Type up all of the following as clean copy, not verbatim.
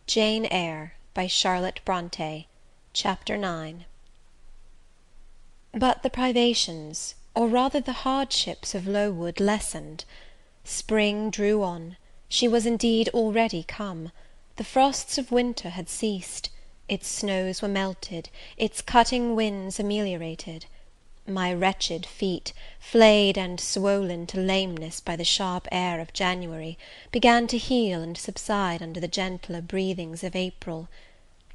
Jane Eyre, by Charlotte Brontë. Chapter IX. But the privations, or rather the hardships of Lowood lessened. Spring drew on; she was indeed already come; the frosts of winter had ceased; its snows were melted, its cutting winds ameliorated. My wretched feet, flayed and swollen to lameness by the sharp air of January, began to heal and subside under the gentler breathings of April.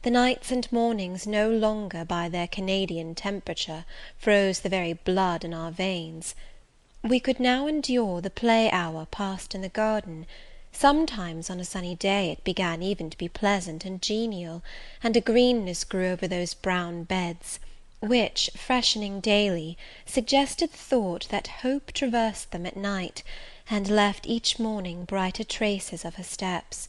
The nights and mornings no longer, by their Canadian temperature, froze the very blood in our veins. We could now endure the play hour passed in the garden; sometimes on a sunny day it began even to be pleasant and genial, and a greenness grew over those brown beds, which, freshening daily, suggested the thought that hope traversed them at night, and left each morning brighter traces of her steps.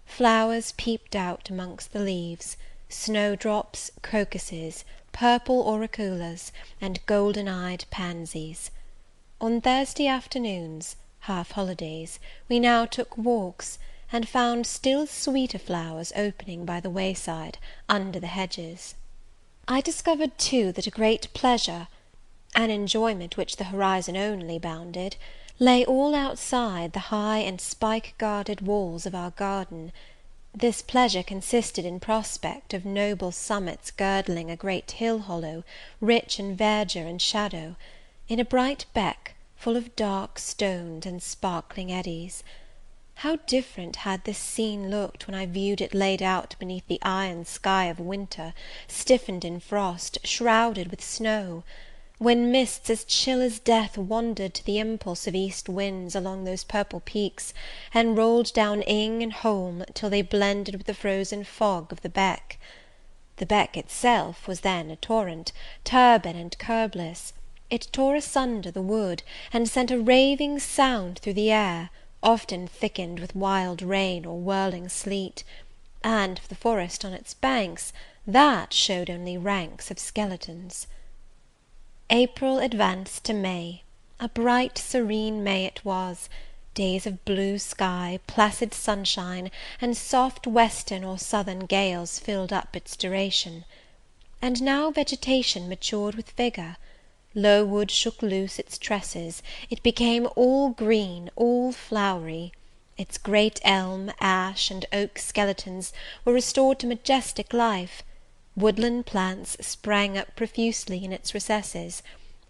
Flowers peeped out amongst the leaves, snowdrops, crocuses, purple auriculas, and golden-eyed pansies. On Thursday afternoons, half holidays, we now took walks, and found still sweeter flowers opening by the wayside, under the hedges. I discovered, too, that a great pleasure, an enjoyment which the horizon only bounded, lay all outside the high and spike-guarded walls of our garden. This pleasure consisted in prospect of noble summits girdling a great hill hollow, rich in verdure and shadow; in a bright beck, full of dark stones and sparkling eddies. How different had this scene looked when I viewed it laid out beneath the iron sky of winter, stiffened in frost, shrouded with snow! When mists as chill as death wandered to the impulse of east winds along those purple peaks, and rolled down Ing and Holm till they blended with the frozen fog of the beck. The beck itself was then a torrent, turbid and curbless; it tore asunder the wood, and sent a raving sound through the air, often thickened with wild rain or whirling sleet; and for the forest on its banks, that showed only ranks of skeletons. April advanced to May; a bright serene May it was; days of blue sky, placid sunshine, and soft western or southern gales filled up its duration. And now vegetation matured with vigour. Lowood shook loose its tresses; it became all green, all flowery; its great elm, ash, and oak skeletons were restored to majestic life; woodland plants sprang up profusely in its recesses;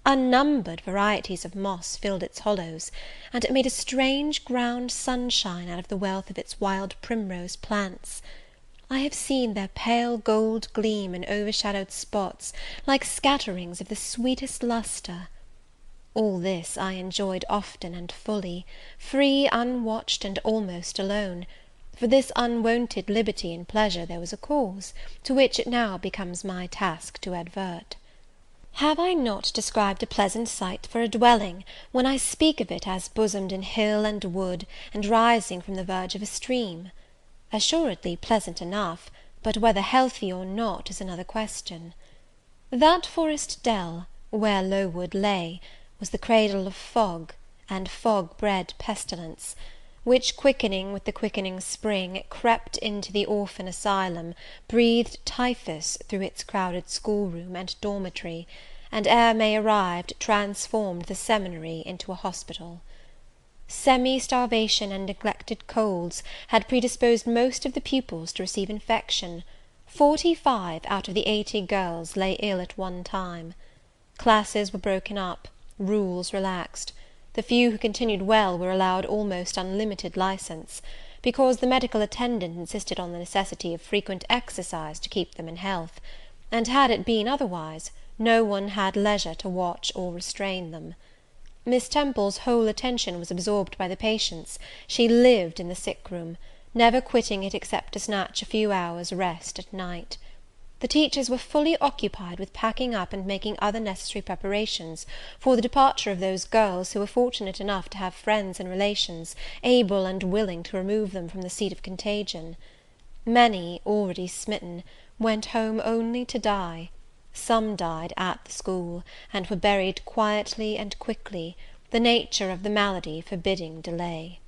unnumbered varieties of moss filled its hollows, and it made a strange ground sunshine out of the wealth of its wild primrose plants. I have seen their pale gold gleam in overshadowed spots, like scatterings of the sweetest lustre. All this I enjoyed often and fully, free, unwatched, and almost alone; for this unwonted liberty and pleasure there was a cause, to which it now becomes my task to advert. Have I not described a pleasant site for a dwelling, when I speak of it as bosomed in hill and wood, and rising from the verge of a stream? Assuredly pleasant enough, but whether healthy or not is another question. That forest dell, where Lowood lay, was the cradle of fog, and fog-bred pestilence, which, quickening with the quickening spring, crept into the orphan asylum, breathed typhus through its crowded schoolroom and dormitory, and, ere May arrived, transformed the seminary into a hospital. Semi-starvation and neglected colds had predisposed most of the pupils to receive infection. 45 out of the 80 girls lay ill at one time. Classes were broken up, rules relaxed. The few who continued well were allowed almost unlimited license, because the medical attendant insisted on the necessity of frequent exercise to keep them in health; and had it been otherwise, no one had leisure to watch or restrain them. Miss Temple's whole attention was absorbed by the patients; she lived in the sick room, never quitting it except to snatch a few hours' rest at night. The teachers were fully occupied with packing up and making other necessary preparations for the departure of those girls who were fortunate enough to have friends and relations able and willing to remove them from the seat of contagion. Many, already smitten, went home only to die. Some died at the school, and were buried quietly and quickly, the nature of the malady forbidding delay.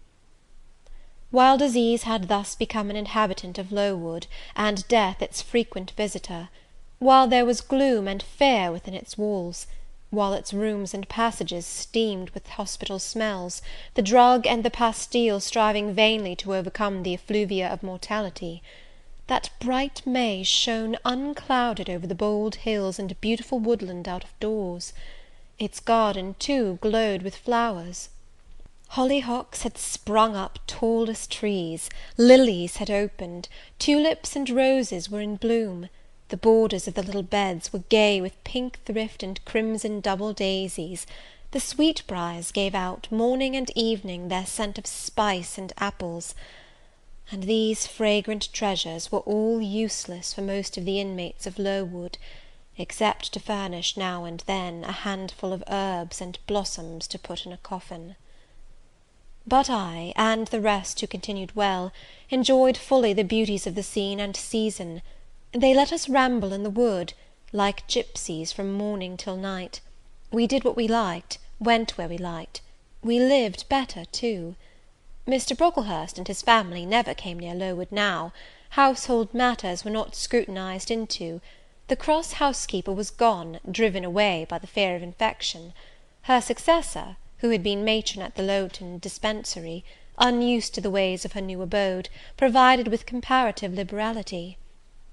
While disease had thus become an inhabitant of Lowood, and death its frequent visitor; while there was gloom and fear within its walls; while its rooms and passages steamed with hospital smells, the drug and the pastille striving vainly to overcome the effluvia of mortality, that bright May shone unclouded over the bold hills and beautiful woodland out of doors. Its garden, too, glowed with flowers. Hollyhocks had sprung up tall as trees, lilies had opened, tulips and roses were in bloom, the borders of the little beds were gay with pink thrift and crimson double daisies, the sweetbriars gave out, morning and evening, their scent of spice and apples; and these fragrant treasures were all useless for most of the inmates of Lowood, except to furnish now and then a handful of herbs and blossoms to put in a coffin. But I, and the rest who continued well, enjoyed fully the beauties of the scene and season. They let us ramble in the wood, like gipsies, from morning till night. We did what we liked, went where we liked. We lived better too. Mr. Brocklehurst and his family never came near Lowood now. Household matters were not scrutinized into. The cross housekeeper was gone, driven away by the fear of infection. Her successor, who had been matron at the Lowton dispensary, unused to the ways of her new abode, provided with comparative liberality.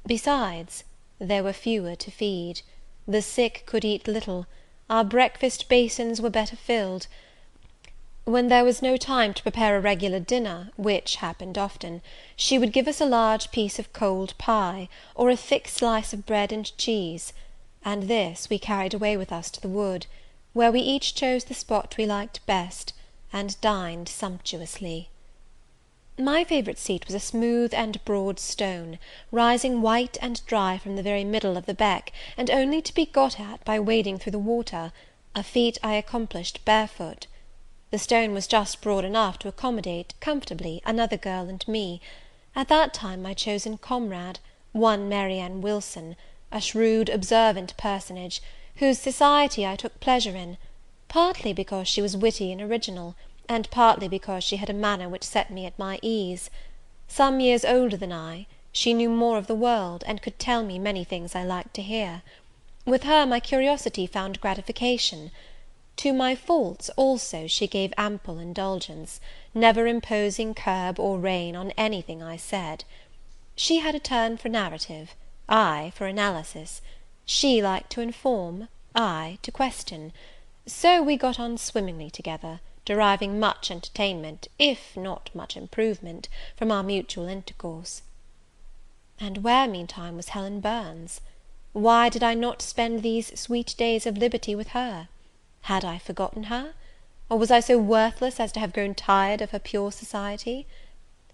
Besides, there were fewer to feed. The sick could eat little. Our breakfast basins were better filled. When there was no time to prepare a regular dinner, which happened often, she would give us a large piece of cold pie, or a thick slice of bread and cheese; and this we carried away with us to the wood, where we each chose the spot we liked best, and dined sumptuously. My favourite seat was a smooth and broad stone, rising white and dry from the very middle of the beck, and only to be got at by wading through the water, a feat I accomplished barefoot. The stone was just broad enough to accommodate, comfortably, another girl and me; at that time my chosen comrade, one Mary Ann Wilson, a shrewd, observant personage, whose society I took pleasure in, partly because she was witty and original, and partly because she had a manner which set me at my ease. Some years older than I, she knew more of the world, and could tell me many things I liked to hear. With her my curiosity found gratification. To my faults, also, she gave ample indulgence, never imposing curb or rein on anything I said. She had a turn for narrative, I for analysis. She liked to inform, I to question. So we got on swimmingly together, deriving much entertainment, if not much improvement, from our mutual intercourse. And where, meantime, was Helen Burns? Why did I not spend these sweet days of liberty with her? Had I forgotten her? Or was I so worthless as to have grown tired of her pure society?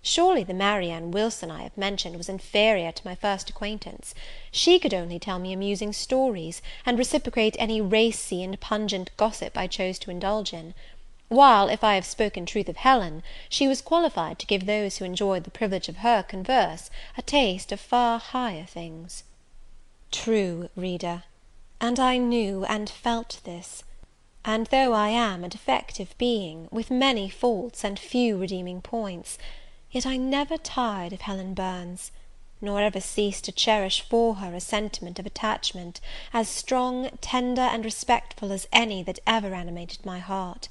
Surely the Mary Ann Wilson I have mentioned was inferior to my first acquaintance. She could only tell me amusing stories, and reciprocate any racy and pungent gossip I chose to indulge in; while, if I have spoken truth of Helen, she was qualified to give those who enjoyed the privilege of her converse a taste of far higher things. True, reader, and I knew and felt this; and though I am a defective being, with many faults and few redeeming points, yet I never tired of Helen Burns, nor ever ceased to cherish for her a sentiment of attachment, as strong, tender, and respectful as any that ever animated my heart.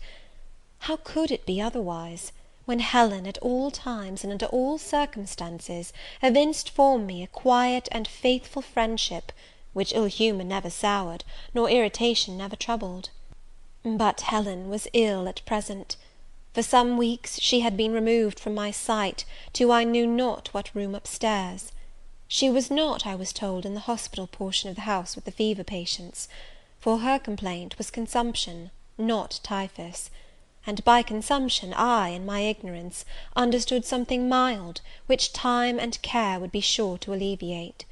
How could it be otherwise, when Helen, at all times, and under all circumstances, evinced for me a quiet and faithful friendship, which ill humour never soured, nor irritation never troubled? But Helen was ill at present. For some weeks she had been removed from my sight, to I knew not what room upstairs. She was not, I was told, in the hospital portion of the house with the fever patients; for her complaint was consumption, not typhus; and by consumption I, in my ignorance, understood something mild, which time and care would be sure to alleviate.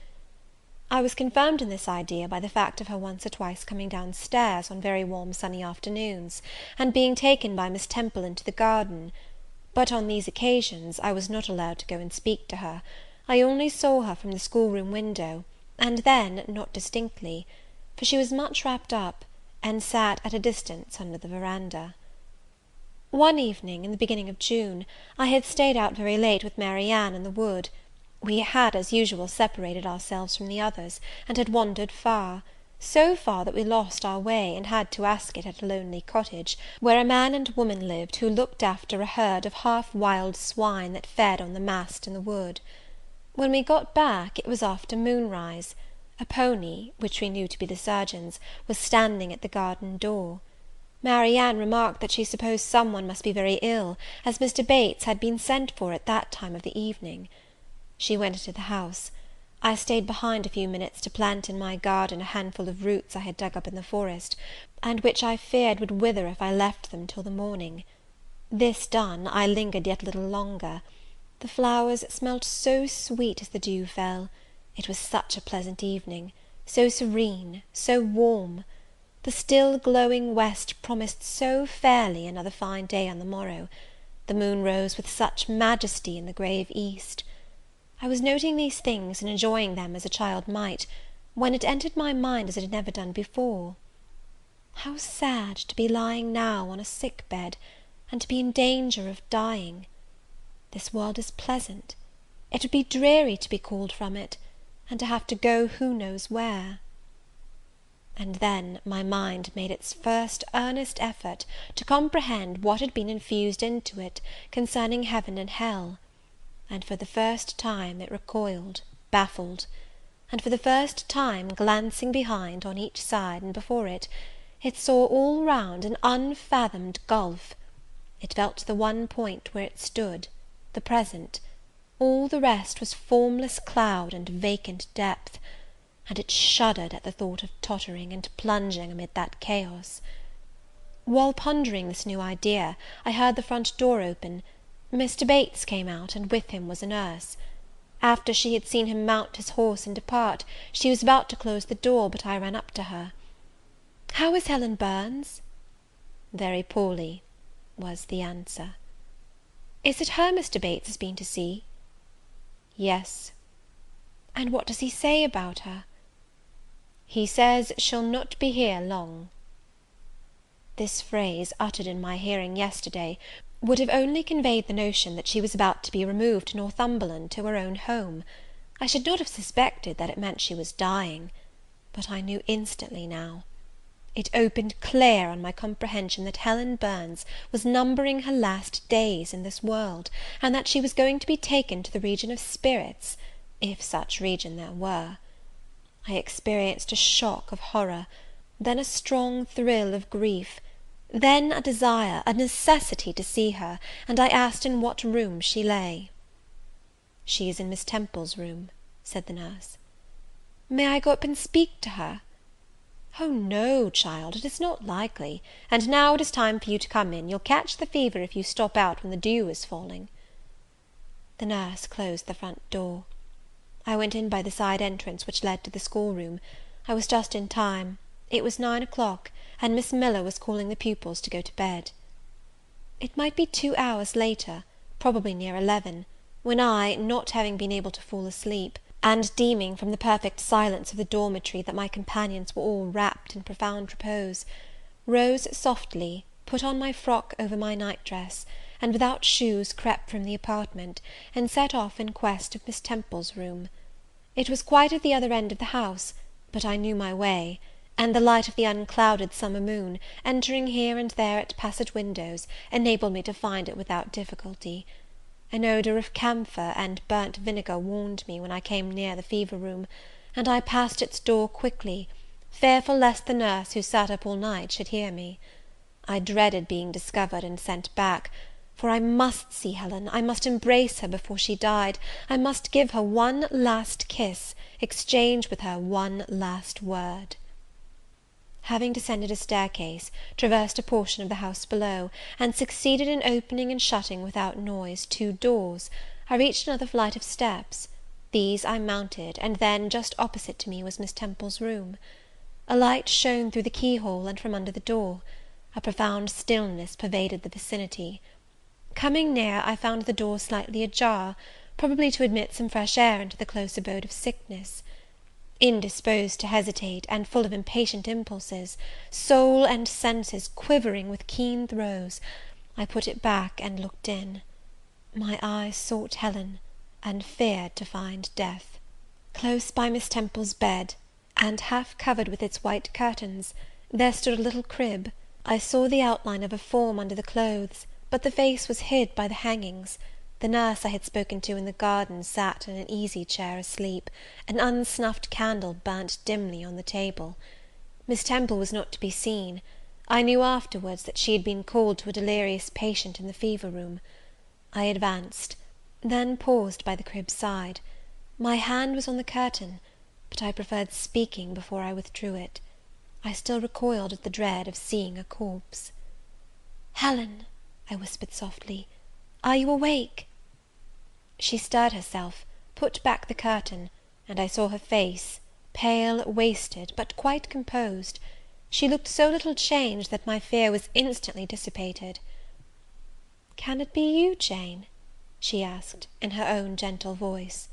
I was confirmed in this idea by the fact of her once or twice coming down stairs on very warm sunny afternoons, and being taken by Miss Temple into the garden; but on these occasions I was not allowed to go and speak to her. I only saw her from the schoolroom window, and then not distinctly, for she was much wrapped up, and sat at a distance under the verandah. One evening, in the beginning of June, I had stayed out very late with Mary Ann in the wood. We had, as usual, separated ourselves from the others, and had wandered far; so far that we lost our way, and had to ask it at a lonely cottage, where a man and woman lived, who looked after a herd of half wild swine that fed on the mast in the wood. When we got back, it was after moonrise. A pony, which we knew to be the surgeon's, was standing at the garden door. Mary Ann remarked that she supposed some one must be very ill, as Mr. Bates had been sent for at that time of the evening. She went into the house. I stayed behind a few minutes to plant in my garden a handful of roots I had dug up in the forest, and which I feared would wither if I left them till the morning. This done, I lingered yet a little longer. The flowers smelt so sweet as the dew fell. It was such a pleasant evening, so serene, so warm. The still glowing west promised so fairly another fine day on the morrow. The moon rose with such majesty in the grave east. I was noting these things and enjoying them as a child might, when it entered my mind as it had never done before. How sad to be lying now on a sick bed, and to be in danger of dying! This world is pleasant; it would be dreary to be called from it, and to have to go who knows where. And then my mind made its first earnest effort to comprehend what had been infused into it concerning heaven and hell; and for the first time it recoiled, baffled; and for the first time, glancing behind, on each side, and before it, it saw all round an unfathomed gulf. It felt the one point where it stood, the present; all the rest was formless cloud and vacant depth, and it shuddered at the thought of tottering and plunging amid that chaos. While pondering this new idea, I heard the front door open. Mr. Bates came out, and with him was a nurse. After she had seen him mount his horse and depart, she was about to close the door, but I ran up to her. "How is Helen Burns?" "Very poorly," was the answer. "Is it her Mr. Bates has been to see?" "Yes." "And what does he say about her?" "He says she'll not be here long." This phrase, uttered in my hearing yesterday, would have only conveyed the notion that she was about to be removed to Northumberland, to her own home. I should not have suspected that it meant she was dying; but I knew instantly now. It opened clear on my comprehension that Helen Burns was numbering her last days in this world, and that she was going to be taken to the region of spirits, if such region there were. I experienced a shock of horror, then a strong thrill of grief, then a desire, a necessity to see her, and I asked in what room she lay. "She is in Miss Temple's room," said the nurse. "May I go up and speak to her?" "Oh, no, child, it is not likely; and now it is time for you to come in. You'll catch the fever if you stop out when the dew is falling." The nurse closed the front door. I went in by the side entrance which led to the schoolroom. I was just in time. It was 9 o'clock, and Miss Miller was calling the pupils to go to bed. It might be 2 hours later, probably near 11, when I, not having been able to fall asleep, and deeming from the perfect silence of the dormitory that my companions were all wrapped in profound repose, rose softly, put on my frock over my night-dress, and without shoes crept from the apartment, and set off in quest of Miss Temple's room. It was quite at the other end of the house, but I knew my way, and the light of the unclouded summer moon, entering here and there at passage windows, enabled me to find it without difficulty. An odour of camphor and burnt vinegar warned me when I came near the fever room, and I passed its door quickly, fearful lest the nurse who sat up all night should hear me. I dreaded being discovered and sent back, for I must see Helen, I must embrace her before she died, I must give her one last kiss, exchange with her one last word. Having descended a staircase, traversed a portion of the house below, and succeeded in opening and shutting without noise 2 doors, I reached another flight of steps. These I mounted, and then, just opposite to me, was Miss Temple's room. A light shone through the keyhole and from under the door. A profound stillness pervaded the vicinity. Coming near, I found the door slightly ajar, probably to admit some fresh air into the close abode of sickness. Indisposed to hesitate, and full of impatient impulses, soul and senses quivering with keen throes, I put it back and looked in. My eyes sought Helen, and feared to find death. Close by Miss Temple's bed, and half covered with its white curtains, there stood a little crib. I saw the outline of a form under the clothes, but the face was hid by the hangings. The nurse I had spoken to in the garden sat in an easy chair asleep. An unsnuffed candle burnt dimly on the table. Miss Temple was not to be seen. I knew afterwards that she had been called to a delirious patient in the fever room. I advanced, then paused by the crib's side. My hand was on the curtain, but I preferred speaking before I withdrew it. I still recoiled at the dread of seeing a corpse. "Helen," I whispered softly, "are you awake?" She stirred herself, put back the curtain, and I saw her face, pale, wasted, but quite composed. She looked so little changed that my fear was instantly dissipated. "Can it be you, Jane?" she asked, in her own gentle voice.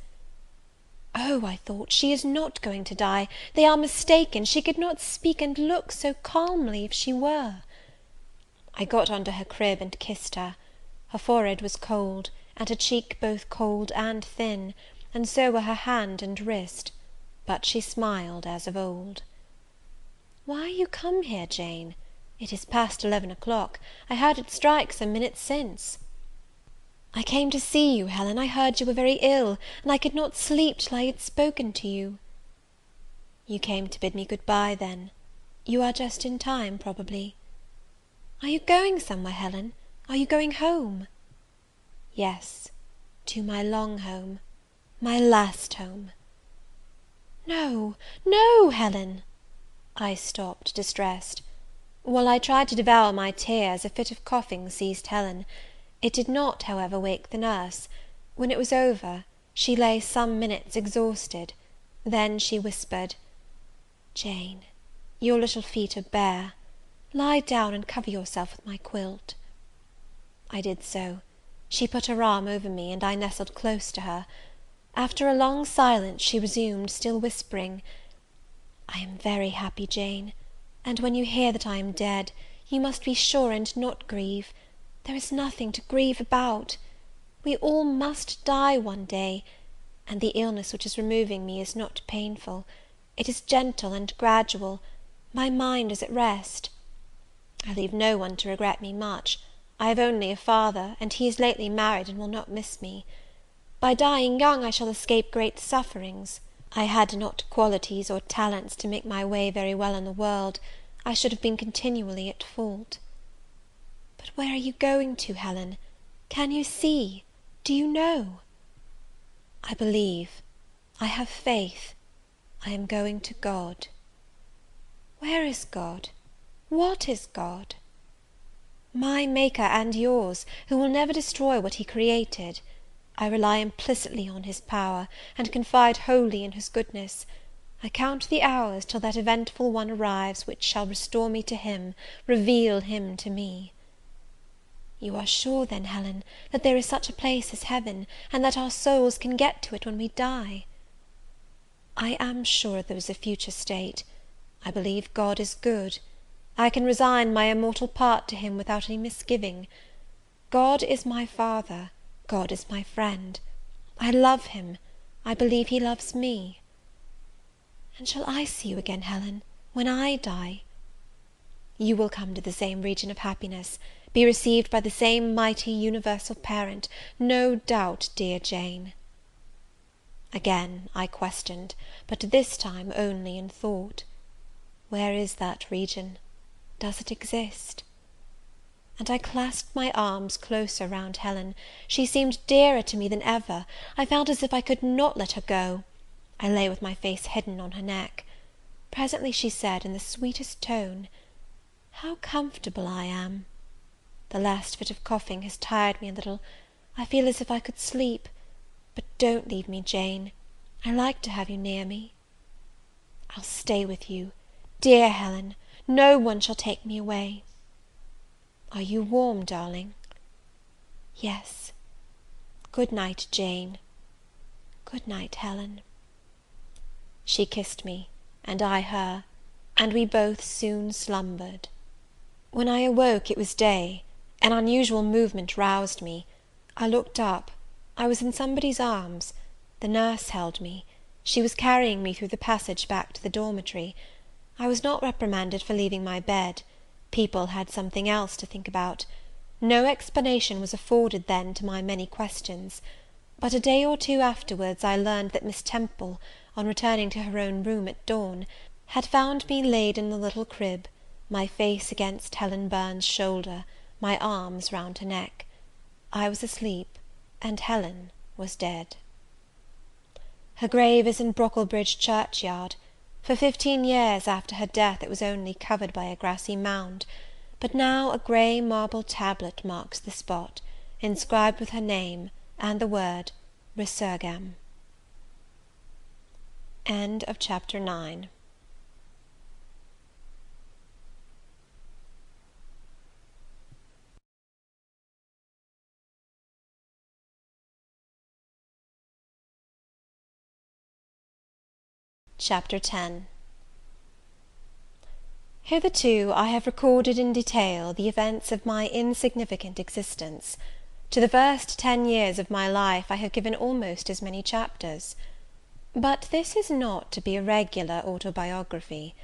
"Oh," I thought, "she is not going to die! They are mistaken! She could not speak and look so calmly if she were." I got under her crib and kissed her. Her forehead was cold, and her cheek both cold and thin, and so were her hand and wrist; but she smiled as of old. "Why are you come here, Jane? It is past 11 o'clock. I heard it strike some minutes since." "I came to see you, Helen. I heard you were very ill, and I could not sleep till I had spoken to you." "You came to bid me good-bye, then? You are just in time, probably." "Are you going somewhere, Helen? Are you going home?" "Yes, to my long home, my last home." "No, no, Helen!" I stopped, distressed. While I tried to devour my tears, a fit of coughing seized Helen. It did not, however, wake the nurse. When it was over, she lay some minutes exhausted. Then she whispered, "Jane, your little feet are bare. Lie down and cover yourself with my quilt." I did so. She put her arm over me, and I nestled close to her. After a long silence, she resumed, still whispering, "I am very happy, Jane, and when you hear that I am dead, you must be sure and not grieve. There is nothing to grieve about. We all must die one day, and the illness which is removing me is not painful. It is gentle and gradual. My mind is at rest. I leave no one to regret me much. I have only a father, and he is lately married, and will not miss me. By dying young, I shall escape great sufferings. I had not qualities or talents to make my way very well in the world. I should have been continually at fault." "But where are you going to, Helen? Can you see? Do you know?" "I believe. I have faith. I am going to God." "Where is God? What is God?" "My Maker and yours, who will never destroy what he created. I rely implicitly on his power, and confide wholly in his goodness. I count the hours till that eventful one arrives which shall restore me to him, reveal him to me." "You are sure, then, Helen, that there is such a place as heaven, and that our souls can get to it when we die?" "I am sure there is a future state. I believe God is good. I can resign my immortal part to him without any misgiving. God is my Father, God is my friend. I love him, I believe he loves me." "And shall I see you again, Helen, when I die?" "You will come to the same region of happiness, be received by the same mighty universal parent, no doubt, dear Jane." Again I questioned, but this time only in thought. Where is that region? Does it exist? And I clasped my arms closer round Helen. She seemed dearer to me than ever. I felt as if I could not let her go. I lay with my face hidden on her neck. Presently she said, in the sweetest tone, "How comfortable I am! The last fit of coughing has tired me a little. I feel as if I could sleep. But don't leave me, Jane. I like to have you near me." "I'll stay with you. Dear Helen, no one shall take me away." "Are you warm, darling?" "Yes." "Good night, Jane." "Good night, Helen." She kissed me, and I her, and we both soon slumbered. When I awoke, it was day, An unusual movement roused me. I looked up. I was in somebody's arms. The nurse held me. She was carrying me through the passage back to the dormitory. I was not reprimanded for leaving my bed. People had something else to think about. No explanation was afforded then to my many questions. But a day or two afterwards I learned that Miss Temple, on returning to her own room at dawn, had found me laid in the little crib, my face against Helen Burns's shoulder, my arms round her neck. I was asleep, and Helen was dead. Her grave is in Brocklebridge churchyard. For 15 years after her death it was only covered by a grassy mound, but now a grey marble tablet marks the spot, inscribed with her name and the word Resurgam. End of chapter 9. Chapter 10. Hitherto I have recorded in detail the events of my insignificant existence. To the first 10 years of my life I have given almost as many chapters. But this is not to be a regular autobiography.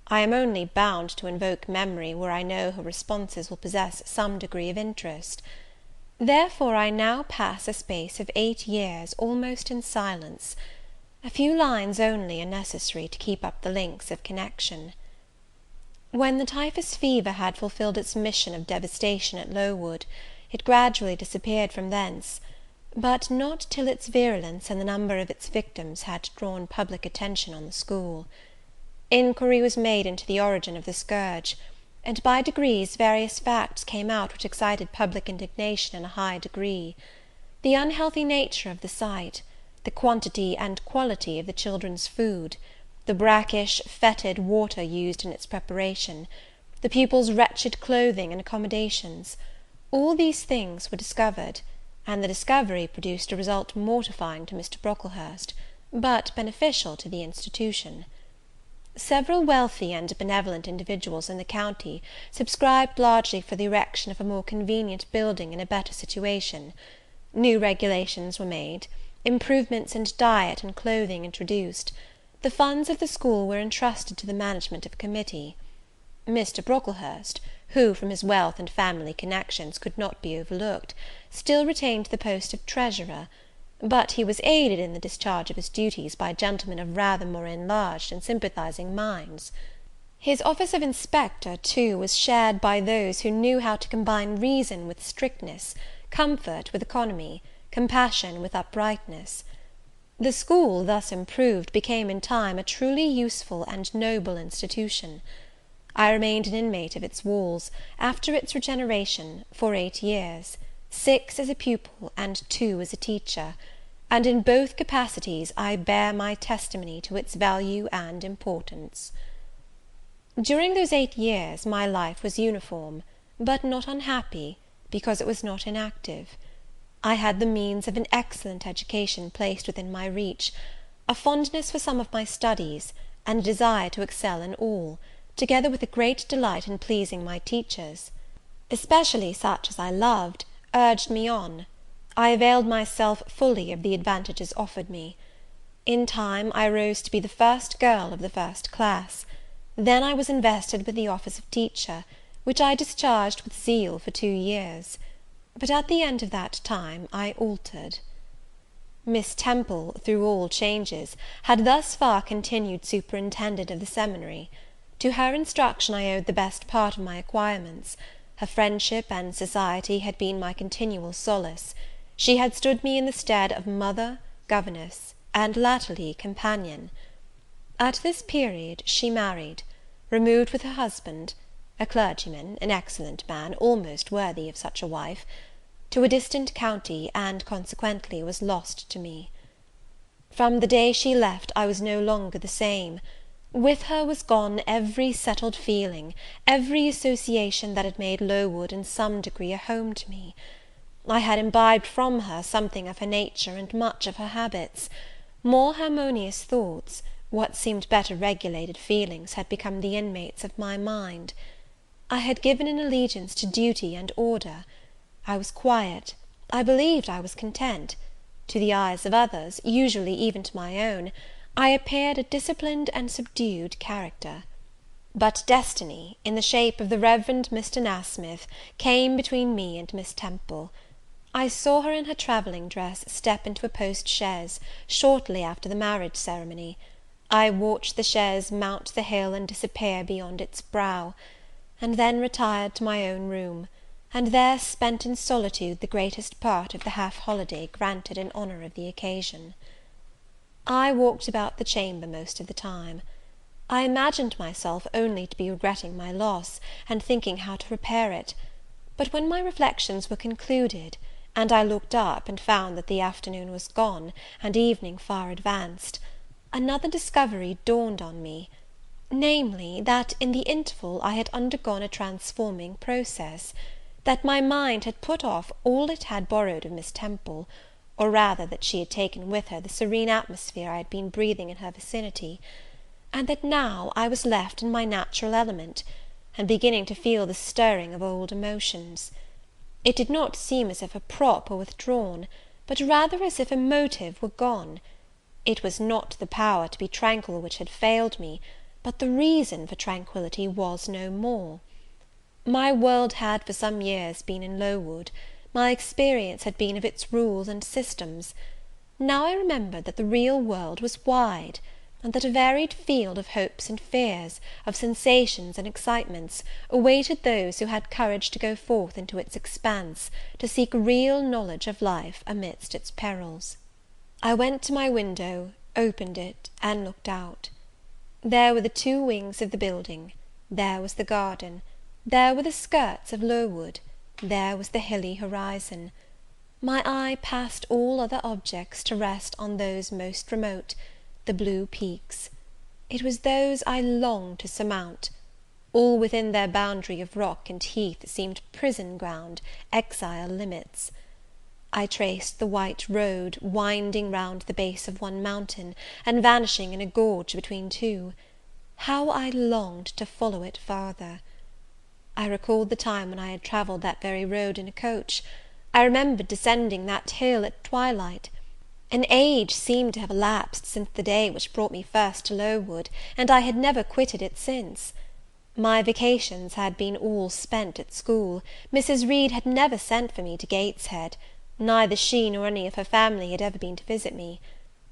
I am only bound to invoke memory where I know her responses will possess some degree of interest. Therefore I now pass a space of 8 years almost in silence. A few lines only are necessary to keep up the links of connection. When the typhus fever had fulfilled its mission of devastation at Lowood, it gradually disappeared from thence, but not till its virulence and the number of its victims had drawn public attention on the school. Inquiry was made into the origin of the scourge, and by degrees various facts came out which excited public indignation in a high degree. The unhealthy nature of the sight, the quantity and quality of the children's food, the brackish, fetid water used in its preparation, the pupils' wretched clothing and accommodations, all these things were discovered, and the discovery produced a result mortifying to Mr. Brocklehurst, but beneficial to the institution. Several wealthy and benevolent individuals in the county subscribed largely for the erection of a more convenient building in a better situation. New regulations were made, improvements in diet and clothing introduced. The funds of the school were entrusted to the management of a committee. Mr. Brocklehurst, who, from his wealth and family connections, could not be overlooked, still retained the post of treasurer; but he was aided in the discharge of his duties by gentlemen of rather more enlarged and sympathizing minds. His office of inspector, too, was shared by those who knew how to combine reason with strictness, comfort with economy, compassion with uprightness. The school, thus improved, became in time a truly useful and noble institution. I remained an inmate of its walls, after its regeneration, for 8 years, 6 as a pupil and 2 as a teacher, and in both capacities I bear my testimony to its value and importance. During those 8 years my life was uniform, but not unhappy, because it was not inactive. I had the means of an excellent education placed within my reach, a fondness for some of my studies, and a desire to excel in all, together with a great delight in pleasing my teachers. Especially such as I loved, urged me on. I availed myself fully of the advantages offered me. In time I rose to be the first girl of the first class. Then I was invested with the office of teacher, which I discharged with zeal for 2 years. But at the end of that time I altered. Miss Temple, through all changes, had thus far continued superintendent of the seminary. To her instruction I owed the best part of my acquirements. Her friendship and society had been my continual solace. She had stood me in the stead of mother, governess, and latterly companion. At this period she married, removed with her husband, a clergyman, an excellent man, almost worthy of such a wife, to a distant county, and consequently was lost to me. From the day she left I was no longer the same. With her was gone every settled feeling, every association that had made Lowood in some degree a home to me. I had imbibed from her something of her nature and much of her habits. More harmonious thoughts, what seemed better regulated feelings, had become the inmates of my mind. I had given an allegiance to duty and order. I was quiet. I believed I was content. To the eyes of others, usually even to my own, I appeared a disciplined and subdued character. But destiny, in the shape of the Reverend Mr. Nasmyth, came between me and Miss Temple. I saw her in her travelling dress step into a post chaise, shortly after the marriage ceremony. I watched the chaise mount the hill and disappear beyond its brow, and then retired to my own room, and there spent in solitude the greatest part of the half-holiday granted in honour of the occasion. I walked about the chamber most of the time. I imagined myself only to be regretting my loss, and thinking how to repair it; but when my reflections were concluded, and I looked up and found that the afternoon was gone, and evening far advanced, another discovery dawned on me, namely, that in the interval I had undergone a transforming process, that my mind had put off all it had borrowed of Miss Temple, or rather that she had taken with her the serene atmosphere I had been breathing in her vicinity, and that now I was left in my natural element, and beginning to feel the stirring of old emotions. It did not seem as if a prop were withdrawn, but rather as if a motive were gone. It was not the power to be tranquil which had failed me, but the reason for tranquillity was no more. My world had for some years been in Lowood; my experience had been of its rules and systems. Now I remembered that the real world was wide, and that a varied field of hopes and fears, of sensations and excitements, awaited those who had courage to go forth into its expanse, to seek real knowledge of life amidst its perils. I went to my window, opened it, and looked out. There were the two wings of the building, there was the garden, there were the skirts of Lowood, there was the hilly horizon. My eye passed all other objects to rest on those most remote, the blue peaks. It was those I longed to surmount. All within their boundary of rock and heath seemed prison ground, exile limits. I traced the white road, winding round the base of one mountain, and vanishing in a gorge between two. How I longed to follow it farther! I recalled the time when I had travelled that very road in a coach. I remembered descending that hill at twilight. An age seemed to have elapsed since the day which brought me first to Lowood, and I had never quitted it since. My vacations had been all spent at school. Mrs. Reed had never sent for me to Gateshead; neither she nor any of her family had ever been to visit me.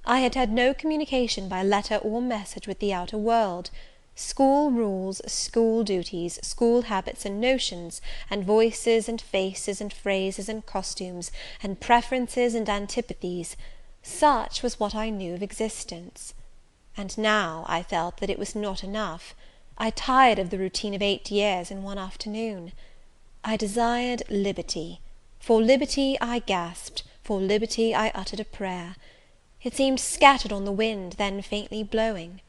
I had had no communication by letter or message with the outer world. School rules, school duties, school habits and notions, and voices and faces and phrases and costumes, and preferences and antipathies, such was what I knew of existence. And now I felt that it was not enough. I tired of the routine of 8 years in one afternoon. I desired liberty. For liberty I gasped, for liberty I uttered a prayer. It seemed scattered on the wind, then faintly blowing.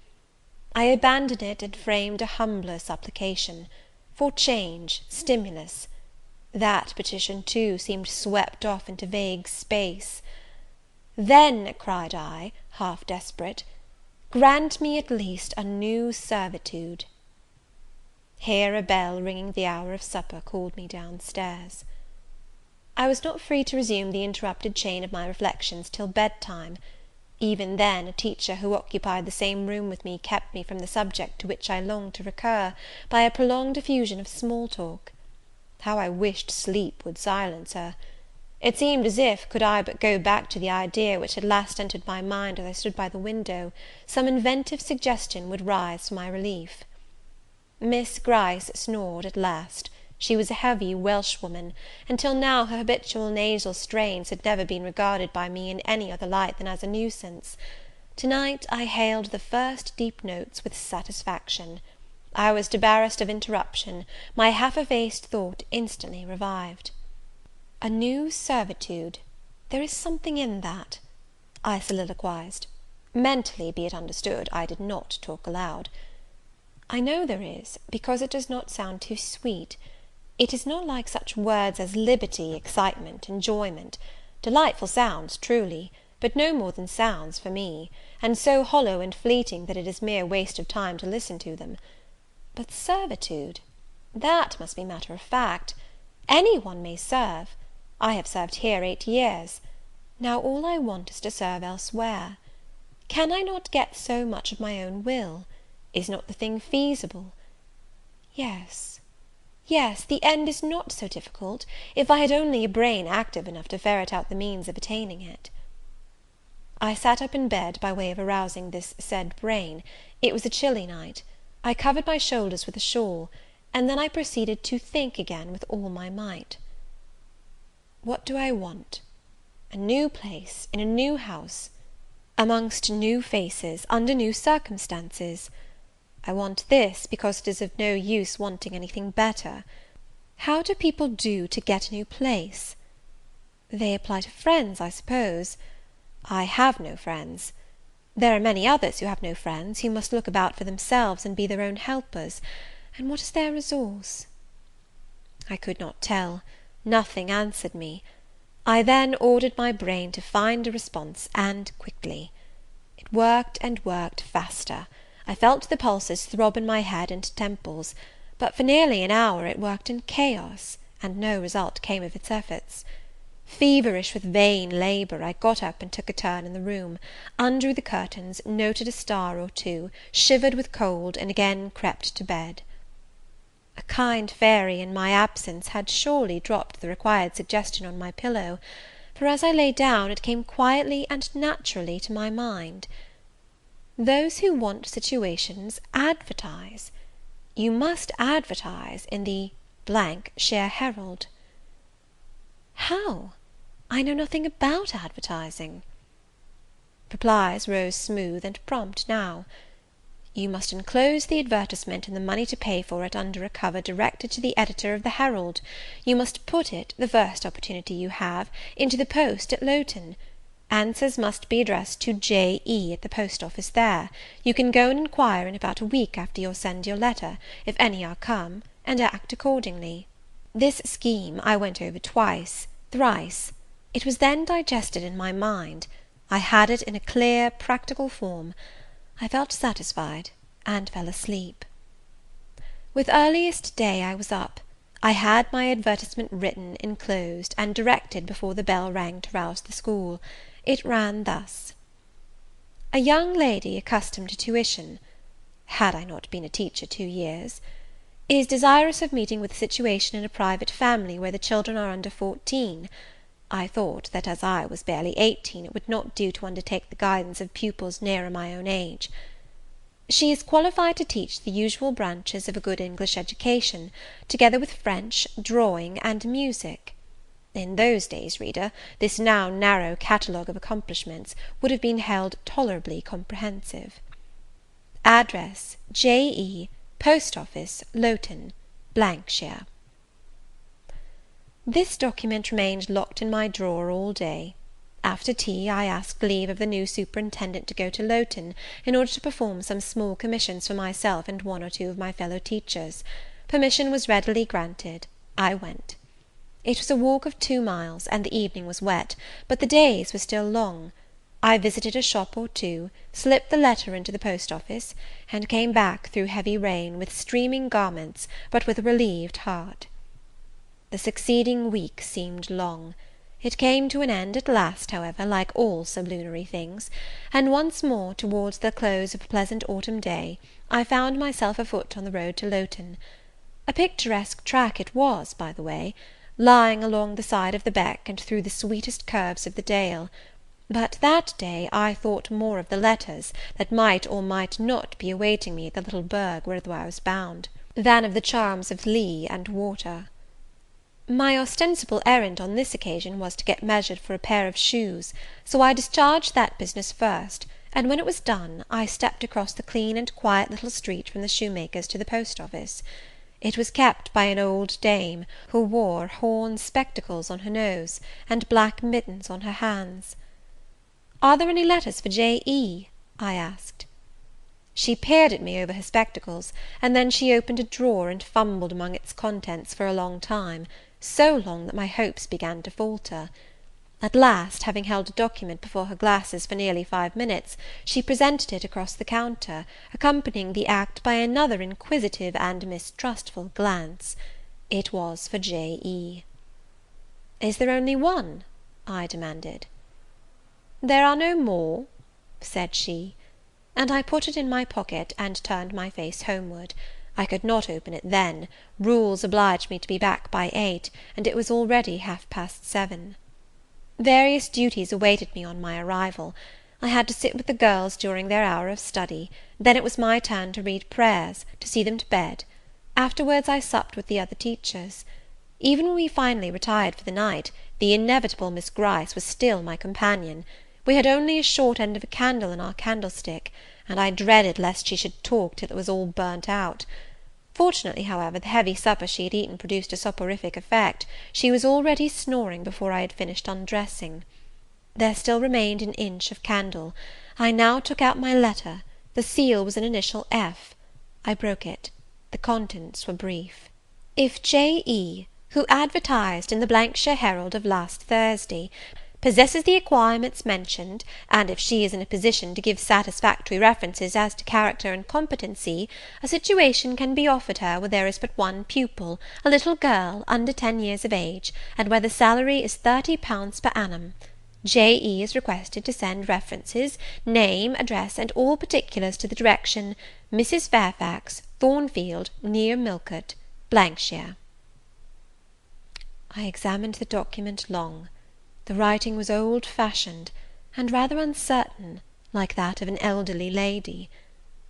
I abandoned it, and framed a humbler supplication, for change, stimulus. That petition, too, seemed swept off into vague space. Then, cried I, half desperate, grant me at least a new servitude. Here a bell ringing the hour of supper called me down stairs. I was not free to resume the interrupted chain of my reflections till bedtime. Even then, a teacher who occupied the same room with me kept me from the subject to which I longed to recur, by a prolonged effusion of small talk. How I wished sleep would silence her! It seemed as if, could I but go back to the idea which had last entered my mind as I stood by the window, some inventive suggestion would rise for my relief. Miss Gryce snored at last. She was a heavy Welshwoman, and till now her habitual nasal strains had never been regarded by me in any other light than as a nuisance. To-night I hailed the first deep notes with satisfaction. I was debarrassed of interruption; my half-effaced thought instantly revived. A new servitude, there is something in that, I soliloquized. Mentally, be it understood, I did not talk aloud. I know there is, because it does not sound too sweet. It is not like such words as liberty, excitement, enjoyment; delightful sounds, truly, but no more than sounds for me, and so hollow and fleeting that it is mere waste of time to listen to them. But servitude, That must be matter of fact. Any one may serve. I have served here 8 years. Now all I want is to serve elsewhere. Can I not get so much of my own will? Is not the thing feasible? Yes, yes, the end is not so difficult, if I had only a brain active enough to ferret out the means of attaining it. I sat up in bed by way of arousing this said brain. It was a chilly night. I covered my shoulders with a shawl, and then I proceeded to think again with all my might. What do I want? A new place, in a new house, amongst new faces, under new circumstances. I want this, because it is of no use wanting anything better. How do people do to get a new place? They apply to friends, I suppose. I have no friends. There are many others who have no friends, who must look about for themselves, and be their own helpers. And what is their resource? I could not tell. Nothing answered me. I then ordered my brain to find a response, and quickly. It worked and worked faster. I felt the pulses throb in my head and temples, but for nearly an hour it worked in chaos, and no result came of its efforts. Feverish with vain labour, I got up and took a turn in the room, undrew the curtains, noted a star or two, shivered with cold, and again crept to bed. A kind fairy, in my absence, had surely dropped the required suggestion on my pillow, for as I lay down it came quietly and naturally to my mind. Those who want situations advertise. You must advertise in the shire Herald. How? I know nothing about advertising. Replies rose smooth and prompt now. You must enclose the advertisement and the money to pay for it under a cover directed to the editor of the Herald. You must put it, the first opportunity you have, into the post at Lowton. Answers must be addressed to J.E. at the post office there. You can go and inquire in about a week after you'll send your letter, if any are come, and act accordingly. This scheme I went over twice, thrice. It was then digested in my mind. I had it in a clear, practical form. I felt satisfied, and fell asleep. With earliest day I was up. I had my advertisement written, enclosed, and directed before the bell rang to rouse the school. It ran thus: A young lady accustomed to tuition, had I not been a teacher 2 years, is desirous of meeting with a situation in a private family where the children are under 14. I thought that as I was barely 18, it would not do to undertake the guidance of pupils nearer my own age. She is qualified to teach the usual branches of a good English education, together with French, drawing, and music. In those days, reader, this now narrow catalogue of accomplishments would have been held tolerably comprehensive. Address, J.E., Post Office, Lowton, shire. This document remained locked in my drawer all day. After tea, I asked leave of the new superintendent to go to Lowton, in order to perform some small commissions for myself and 1 or 2 of my fellow teachers. Permission was readily granted. I went. It was a walk of 2 miles, and the evening was wet, but the days were still long. I visited a shop or 2, slipped the letter into the post office, and came back through heavy rain, with streaming garments, but with a relieved heart. The succeeding week seemed long. It came to an end at last, however, like all sublunary things, and once more, towards the close of a pleasant autumn day, I found myself afoot on the road to Lowton. A picturesque track it was, by the way, lying along the side of the beck and through the sweetest curves of the dale. But that day I thought more of the letters that might or might not be awaiting me at the little burgh whither I was bound, than of the charms of lea and water. My ostensible errand on this occasion was to get measured for a pair of shoes, so I discharged that business first, and when it was done, I stepped across the clean and quiet little street from the shoemaker's to the post office. It was kept by an old dame, who wore horn spectacles on her nose, and black mittens on her hands. "Are there any letters for J.E.?" I asked. She peered at me over her spectacles, and then she opened a drawer and fumbled among its contents for a long time, so long that my hopes began to falter. At last, having held a document before her glasses for nearly 5 minutes, she presented it across the counter, accompanying the act by another inquisitive and mistrustful glance. It was for J.E. "Is there only one?" I demanded. "There are no more," said she; and I put it in my pocket, and turned my face homeward. I could not open it then; rules obliged me to be back by 8, and it was already 7:30. Various duties awaited me on my arrival. I had to sit with the girls during their hour of study; then it was my turn to read prayers, to see them to bed. Afterwards I supped with the other teachers. Even when we finally retired for the night, the inevitable Miss Gryce was still my companion. We had only a short end of a candle in our candlestick, and I dreaded lest she should talk till it was all burnt out. Fortunately, however, the heavy supper she had eaten produced a soporific effect. She was already snoring before I had finished undressing. There still remained an inch of candle. I now took out my letter. The seal was an initial F. I broke it. The contents were brief. If J.E., who advertised in the shire Herald of last Thursday, possesses the acquirements mentioned, and if she is in a position to give satisfactory references as to character and competency, a situation can be offered her where there is but one pupil, a little girl, under 10 years of age, and where the salary is £30 per annum. J.E. is requested to send references, name, address, and all particulars to the direction Mrs. Fairfax, Thornfield, near Millcote, shire. I examined the document long. The writing was old-fashioned, and rather uncertain, like that of an elderly lady.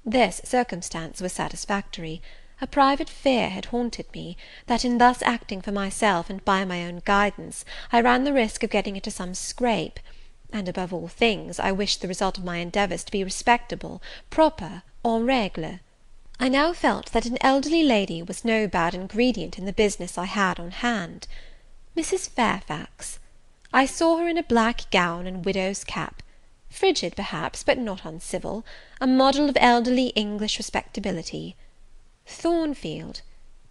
This circumstance was satisfactory. A private fear had haunted me, that in thus acting for myself and by my own guidance, I ran the risk of getting into some scrape; and, above all things, I wished the result of my endeavours to be respectable, proper, en règle. I now felt that an elderly lady was no bad ingredient in the business I had on hand. Mrs. Fairfax. I saw her in a black gown and widow's cap, frigid perhaps, but not uncivil, a model of elderly English respectability. Thornfield,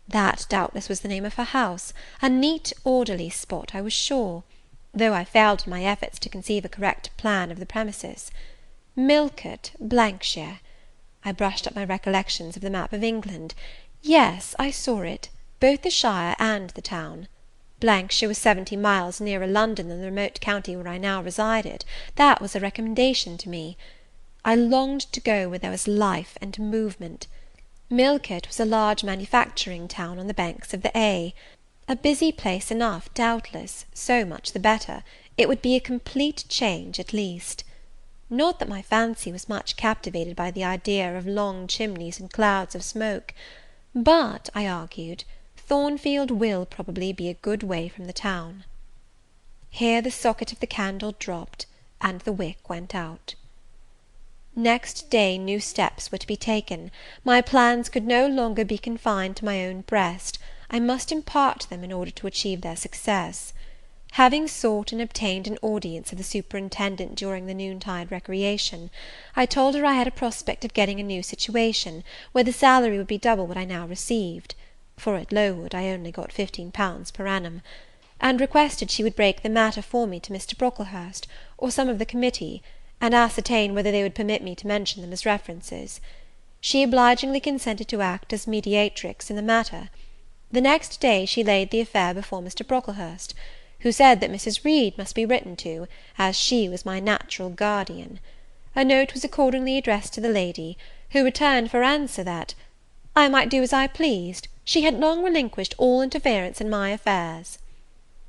that doubtless was the name of her house, a neat, orderly spot, I was sure, though I failed in my efforts to conceive a correct plan of the premises. Millcote, shire. I brushed up my recollections of the map of England. Yes, I saw it, both the shire and the town. shire was 70 miles nearer London than the remote county where I now resided. That was a recommendation to me. I longed to go where there was life and movement. Millcote was a large manufacturing town on the banks of the Eyre. A busy place enough, doubtless, so much the better. It would be a complete change, at least. Not that my fancy was much captivated by the idea of long chimneys and clouds of smoke; but, I argued, Thornfield will probably be a good way from the town. Here the socket of the candle dropped, and the wick went out. Next day new steps were to be taken. My plans could no longer be confined to my own breast. I must impart them in order to achieve their success. Having sought and obtained an audience of the superintendent during the noontide recreation, I told her I had a prospect of getting a new situation, where the salary would be double what I now received, for at Lowood I only got £15 per annum, and requested she would break the matter for me to Mr. Brocklehurst, or some of the committee, and ascertain whether they would permit me to mention them as references. She obligingly consented to act as mediatrix in the matter. The next day she laid the affair before Mr. Brocklehurst, who said that Mrs. Reed must be written to, as she was my natural guardian. A note was accordingly addressed to the lady, who returned for answer that I might do as I pleased, she had long relinquished all interference in my affairs.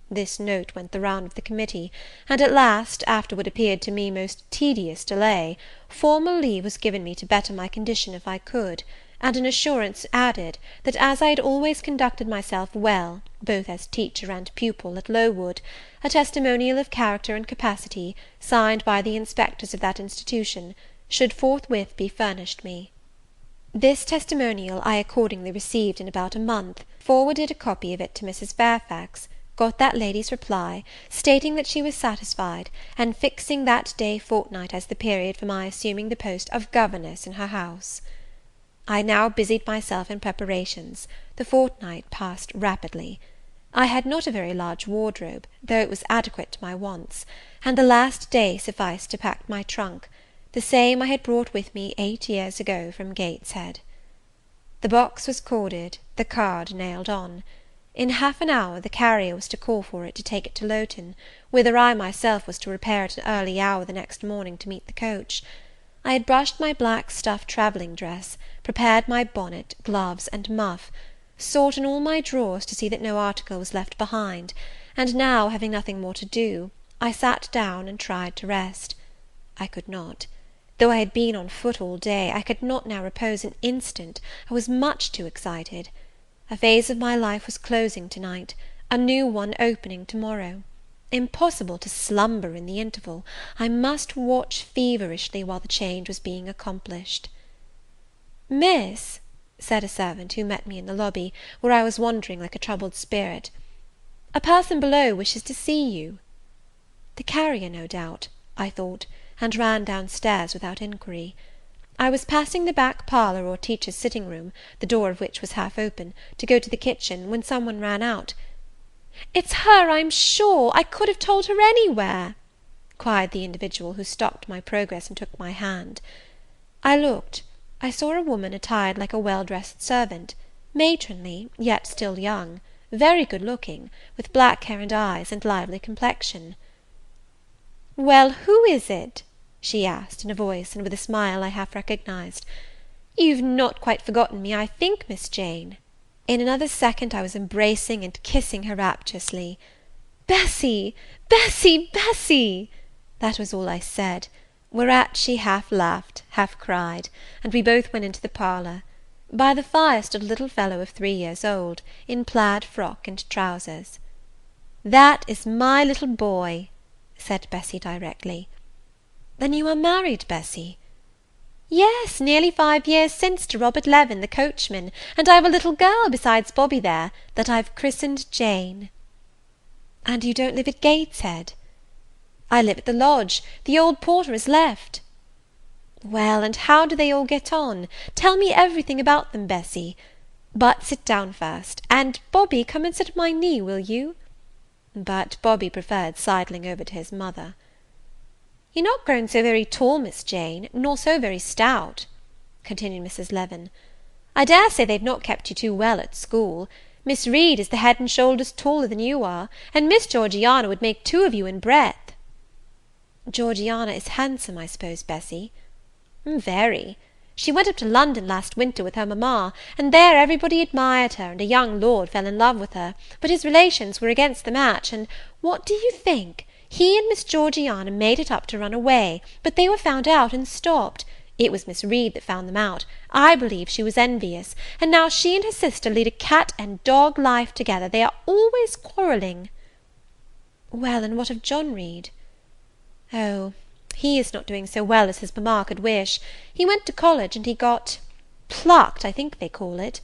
This note went the round of the committee, and at last, after what appeared to me most tedious delay, formal leave was given me to better my condition if I could, and an assurance added, that as I had always conducted myself well, both as teacher and pupil, at Lowood, a testimonial of character and capacity, signed by the inspectors of that institution, should forthwith be furnished me. This testimonial I accordingly received in about a month, forwarded a copy of it to Mrs. Fairfax, got that lady's reply, stating that she was satisfied, and fixing that day fortnight as the period for my assuming the post of governess in her house. I now busied myself in preparations. The fortnight passed rapidly. I had not a very large wardrobe, though it was adequate to my wants, and the last day sufficed to pack my trunk, the same I had brought with me 8 years ago from Gateshead. The box was corded, the card nailed on. In half an hour the carrier was to call for it to take it to Lowton, whither I myself was to repair at an early hour the next morning to meet the coach. I had brushed my black stuff travelling dress, prepared my bonnet, gloves, and muff, sought in all my drawers to see that no article was left behind, and now, having nothing more to do, I sat down and tried to rest. I could not. Though I had been on foot all day, I could not now repose an instant. I was much too excited. A phase of my life was closing to night, a new one opening to morrow. Impossible to slumber in the interval. I must watch feverishly while the change was being accomplished. "Miss," said a servant who met me in the lobby, where I was wandering like a troubled spirit, "a person below wishes to see you." The carrier, no doubt, I thought, and ran down stairs without inquiry. I was passing the back parlour or teacher's sitting room, the door of which was half open, to go to the kitchen, when some one ran out. "It's her, I'm sure! I could have told her anywhere!" cried the individual who stopped my progress and took my hand. I looked. I saw a woman attired like a well-dressed servant, matronly, yet still young, very good-looking, with black hair and eyes, and lively complexion. "Well, who is it?" she asked, in a voice and with a smile I half recognized. "You've not quite forgotten me, I think, Miss Jane." In another second I was embracing and kissing her rapturously. "Bessy! Bessy! Bessy!" That was all I said, whereat she half laughed, half cried, and we both went into the parlour. By the fire stood a little fellow of 3 years old, in plaid frock and trousers. "That is my little boy," said Bessy directly. "Then you are married, Bessy?" "Yes, nearly 5 years since, to Robert Levin, the coachman, and I've a little girl besides Bobby there, that I've christened Jane." "And you don't live at Gateshead?" "I live at the lodge. The old porter has left." "Well, and how do they all get on? Tell me everything about them, Bessy. But sit down first, and, Bobby, come and sit at my knee, will you?" But Bobby preferred sidling over to his mother. "You're not grown so very tall, Miss Jane, nor so very stout," continued Mrs. Levin. "I dare say they've not kept you too well at school. Miss Reed is the head and shoulders taller than you are, and Miss Georgiana would make 2 of you in breadth." "Georgiana is handsome, I suppose, Bessy?" "Very. She went up to London last winter with her mamma, and there everybody admired her, and a young lord fell in love with her, but his relations were against the match, and what do you think? He and Miss Georgiana made it up to run away, but they were found out and stopped. It was Miss Reed that found them out. I believe she was envious, and now she and her sister lead a cat and dog life together. They are always quarrelling." "Well, and what of John Reed?" "Oh, he is not doing so well as his mamma could wish. He went to college, and he got plucked, I think they call it;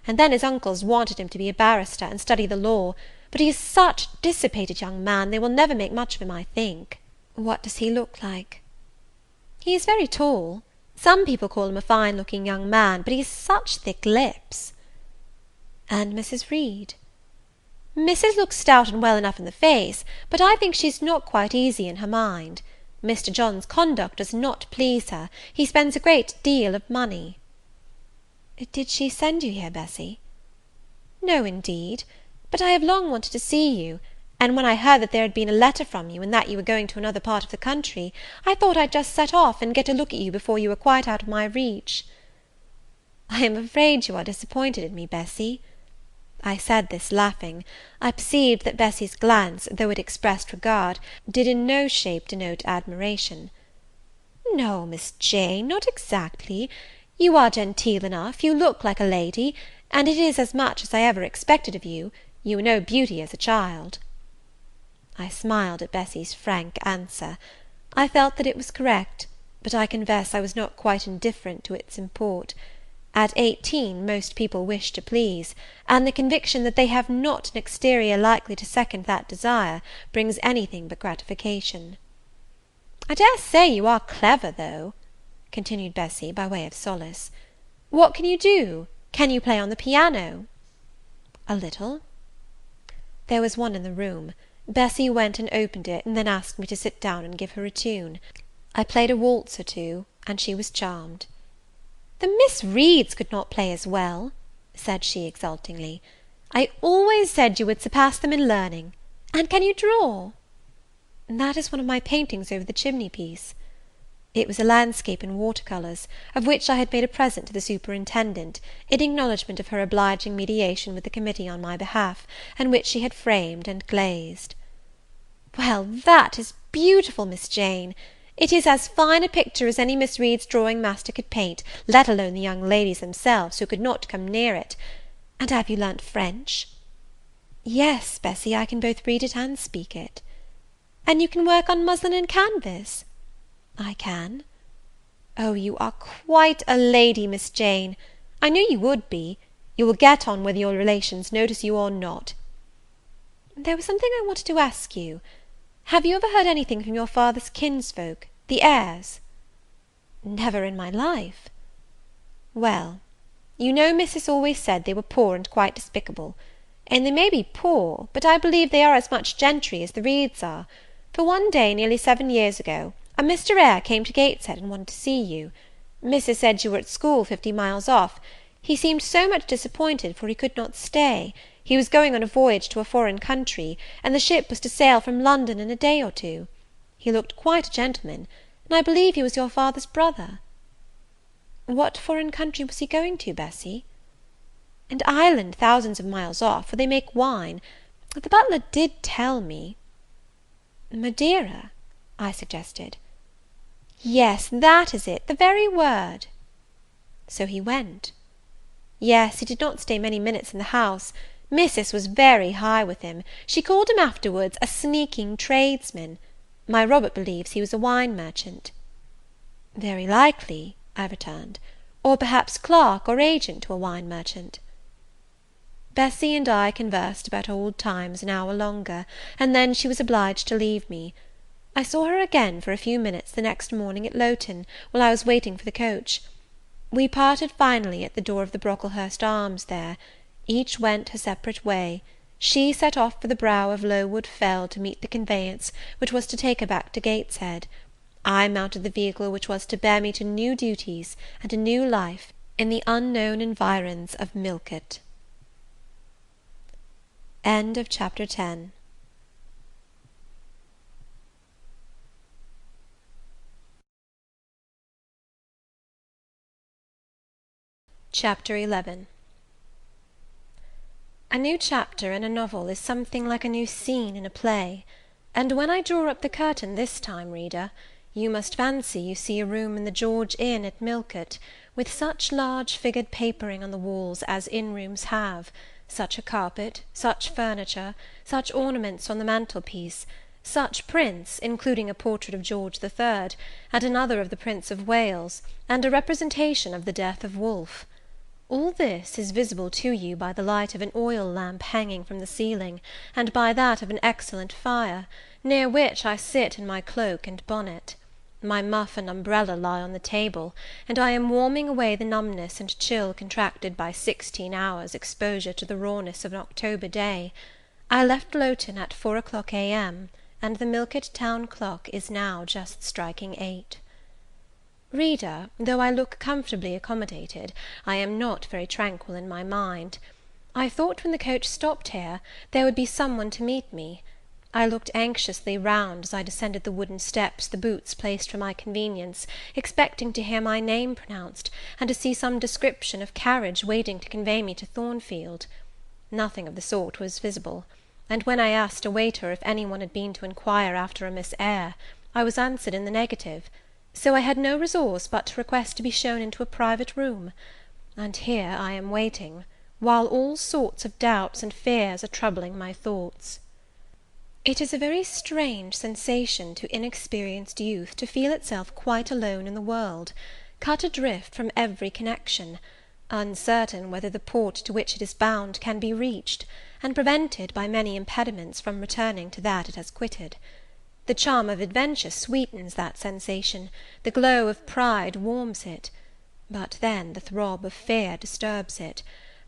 and then his uncles wanted him to be a barrister, and study the law; but he is such a dissipated young man, they will never make much of him, I think." "What does he look like?" "He is very tall. Some people call him a fine-looking young man, but he has such thick lips." "And Mrs. Reed?" "Mrs. looks stout and well enough in the face, but I think she's not quite easy in her mind. Mr. John's conduct does not please her. He spends a great deal of money." "Did she send you here, Bessy?" "No, indeed; but I have long wanted to see you, and when I heard that there had been a letter from you, and that you were going to another part of the country, I thought I'd just set off and get a look at you before you were quite out of my reach." "I am afraid you are disappointed in me, Bessy." I said this laughing. I perceived that Bessy's glance, though it expressed regard, did in no shape denote admiration. "No, Miss Jane, not exactly. You are genteel enough, you look like a lady, and it is as much as I ever expected of you. You were no beauty as a child." I smiled at Bessy's frank answer. I felt that it was correct, but I confess I was not quite indifferent to its import. At 18 most people wish to please, and the conviction that they have not an exterior likely to second that desire brings anything but gratification. "I dare say you are clever, though," continued Bessy, by way of solace. "What can you do? Can you play on the piano?" "A little." There was one in the room. Bessie went and opened it, and then asked me to sit down and give her a tune. I played a waltz or two, and she was charmed. "The Miss Reeds could not play as well," said she exultingly. "I always said you would surpass them in learning. And can you draw?" "That is one of my paintings over the chimney-piece." It was a landscape in water-colours, of which I had made a present to the superintendent, in acknowledgment of her obliging mediation with the committee on my behalf, and which she had framed and glazed. "Well, that is beautiful, Miss Jane. It is as fine a picture as any Miss Reed's drawing master could paint, let alone the young ladies themselves, who could not come near it. And have you learnt French?" "Yes, Bessie, I can both read it and speak it." "And you can work on muslin and canvas?" "I can." "Oh, you are quite a lady, Miss Jane. I knew you would be. You will get on whether your relations notice you or not. There was something I wanted to ask you. Have you ever heard anything from your father's kinsfolk, the Eyres?" "Never in my life." "Well, you know Missus always said they were poor and quite despicable. And they may be poor, but I believe they are as much gentry as the Reeds are; for one day, nearly 7 years ago, a Mr. Eyre came to Gateshead and wanted to see you. Missus said you were at school 50 miles off. He seemed so much disappointed, for he could not stay. He was going on a voyage to a foreign country, and the ship was to sail from London in a day or two. He looked quite a gentleman, and I believe he was your father's brother." "What foreign country was he going to, Bessie?" "An island thousands of miles off, where they make wine. The butler did tell me." "Madeira?" I suggested. "Yes, that is it, the very word." "So he went?" "Yes, he did not stay many minutes in the house. Missus was very high with him. She called him afterwards a sneaking tradesman. My Robert believes he was a wine merchant." "Very likely," I returned; "or perhaps clerk or agent to a wine merchant." Bessie and I conversed about old times an hour longer, and then she was obliged to leave me. I saw her again for a few minutes the next morning at Lowton, while I was waiting for the coach. We parted finally at the door of the Brocklehurst Arms there. Each went her separate way. She set off for the brow of Lowood Fell to meet the conveyance which was to take her back to Gateshead. I mounted the vehicle which was to bear me to new duties and a new life in the unknown environs of Millcote. End of Chapter 10. Chapter 11. A new chapter in a novel is something like a new scene in a play; and when I draw up the curtain this time, reader, you must fancy you see a room in the George Inn at Millcote, with such large figured papering on the walls as inn-rooms have, such a carpet, such furniture, such ornaments on the mantelpiece, such prints, including a portrait of George III, and another of the Prince of Wales, and a representation of the death of Wolfe. All this is visible to you by the light of an oil lamp hanging from the ceiling, and by that of an excellent fire, near which I sit in my cloak and bonnet. My muff and umbrella lie on the table, and I am warming away the numbness and chill contracted by 16 hours' exposure to the rawness of an October day. I left Lowton at 4 o'clock a.m., and the Millcote town clock is now just striking 8. Reader, though I look comfortably accommodated, I am not very tranquil in my mind. I thought when the coach stopped here, there would be some one to meet me. I looked anxiously round as I descended the wooden steps the boots placed for my convenience, expecting to hear my name pronounced, and to see some description of carriage waiting to convey me to Thornfield. Nothing of the sort was visible; and when I asked a waiter if any one had been to inquire after a Miss Eyre, I was answered in the negative. So I had no resource but to request to be shown into a private room; and here I am waiting, while all sorts of doubts and fears are troubling my thoughts. It is a very strange sensation to inexperienced youth to feel itself quite alone in the world, cut adrift from every connection, uncertain whether the port to which it is bound can be reached, and prevented by many impediments from returning to that it has quitted. The charm of adventure sweetens that sensation, the glow of pride warms it; but then the throb of fear disturbs it,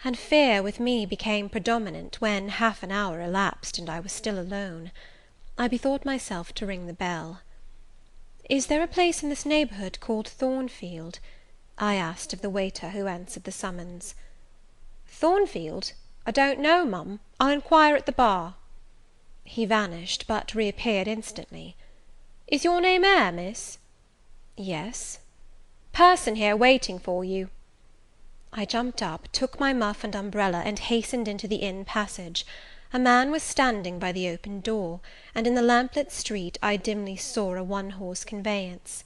and fear with me became predominant when half an hour elapsed and I was still alone. I bethought myself to ring the bell. "Is there a place in this neighbourhood called Thornfield?" I asked of the waiter who answered the summons. "Thornfield? I don't know, ma'am. I'll inquire at the bar." He vanished, but reappeared instantly. "Is your name Eyre, miss?" "Yes." "Person here waiting for you." I jumped up, took my muff and umbrella, and hastened into the inn passage. A man was standing by the open door, and in the lamplit street I dimly saw a one-horse conveyance.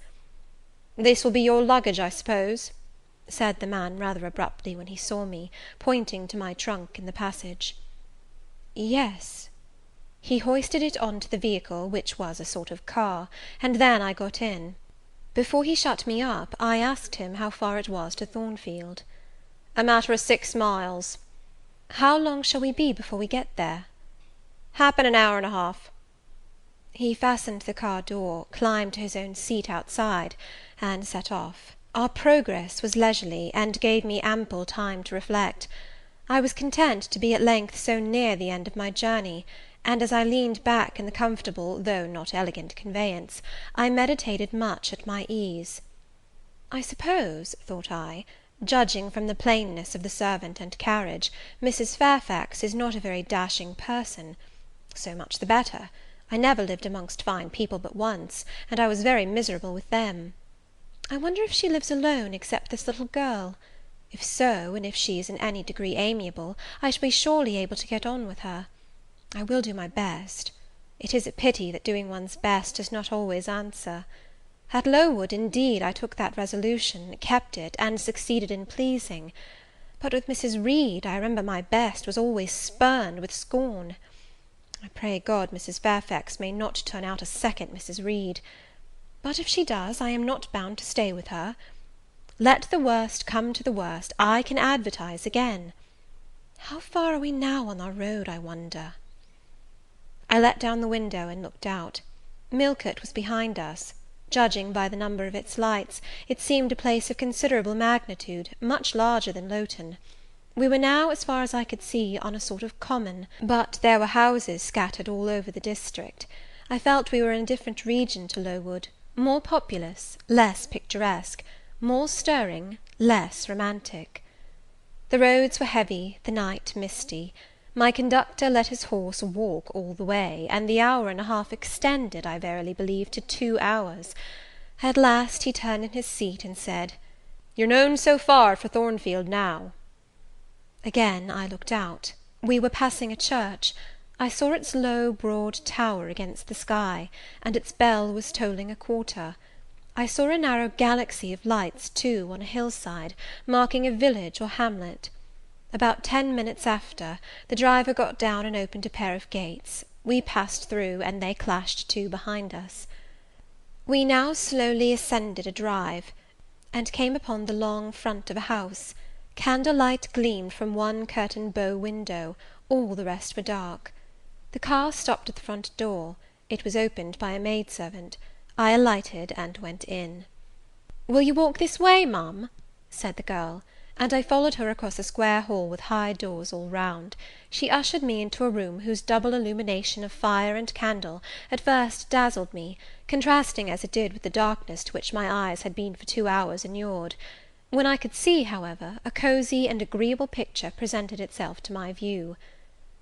"This will be your luggage, I suppose?" said the man rather abruptly when he saw me, pointing to my trunk in the passage. "Yes." He hoisted it on to the vehicle, which was a sort of car, and then I got in. Before he shut me up, I asked him how far it was to Thornfield. "A matter of 6 miles." "How long shall we be before we get there?" "Happen an hour and a half." He fastened the car door, climbed to his own seat outside, and set off. Our progress was leisurely, and gave me ample time to reflect. I was content to be at length so near the end of my journey, and as I leaned back in the comfortable, though not elegant conveyance, I meditated much at my ease. I suppose, thought I, judging from the plainness of the servant and carriage, Mrs. Fairfax is not a very dashing person. So much the better. I never lived amongst fine people but once, and I was very miserable with them. I wonder if she lives alone, except this little girl? If so, and if she is in any degree amiable, I shall be surely able to get on with her. I will do my best. It is a pity that doing one's best does not always answer. At Lowood, indeed, I took that resolution, kept it, and succeeded in pleasing. But with Mrs. Reed, I remember my best was always spurned with scorn. I pray God Mrs. Fairfax may not turn out a second Mrs. Reed. But if she does, I am not bound to stay with her. Let the worst come to the worst, I can advertise again. How far are we now on our road, I wonder? I let down the window and looked out. Millcote was behind us. Judging by the number of its lights, it seemed a place of considerable magnitude, much larger than Lowton. We were now, as far as I could see, on a sort of common, but there were houses scattered all over the district. I felt we were in a different region to Lowood, more populous, less picturesque, more stirring, less romantic. The roads were heavy, the night misty. My conductor let his horse walk all the way, and the hour and a half extended, I verily believe, to 2 hours. At last he turned in his seat and said, "You're known so far for Thornfield now." Again I looked out. We were passing a church. I saw its low, broad tower against the sky, and its bell was tolling a quarter. I saw a narrow galaxy of lights, too, on a hillside, marking a village or hamlet. About 10 minutes after, the driver got down and opened a pair of gates. We passed through, and they clashed to behind us. We now slowly ascended a drive, and came upon the long front of a house. Candlelight gleamed from one curtained bow window, all the rest were dark. The car stopped at the front door. It was opened by a maidservant. I alighted and went in. "Will you walk this way, ma'am?" said the girl, and I followed her across a square hall with high doors all round. She ushered me into a room whose double illumination of fire and candle at first dazzled me, contrasting as it did with the darkness to which my eyes had been for 2 hours inured. When I could see, however, a cosy and agreeable picture presented itself to my view.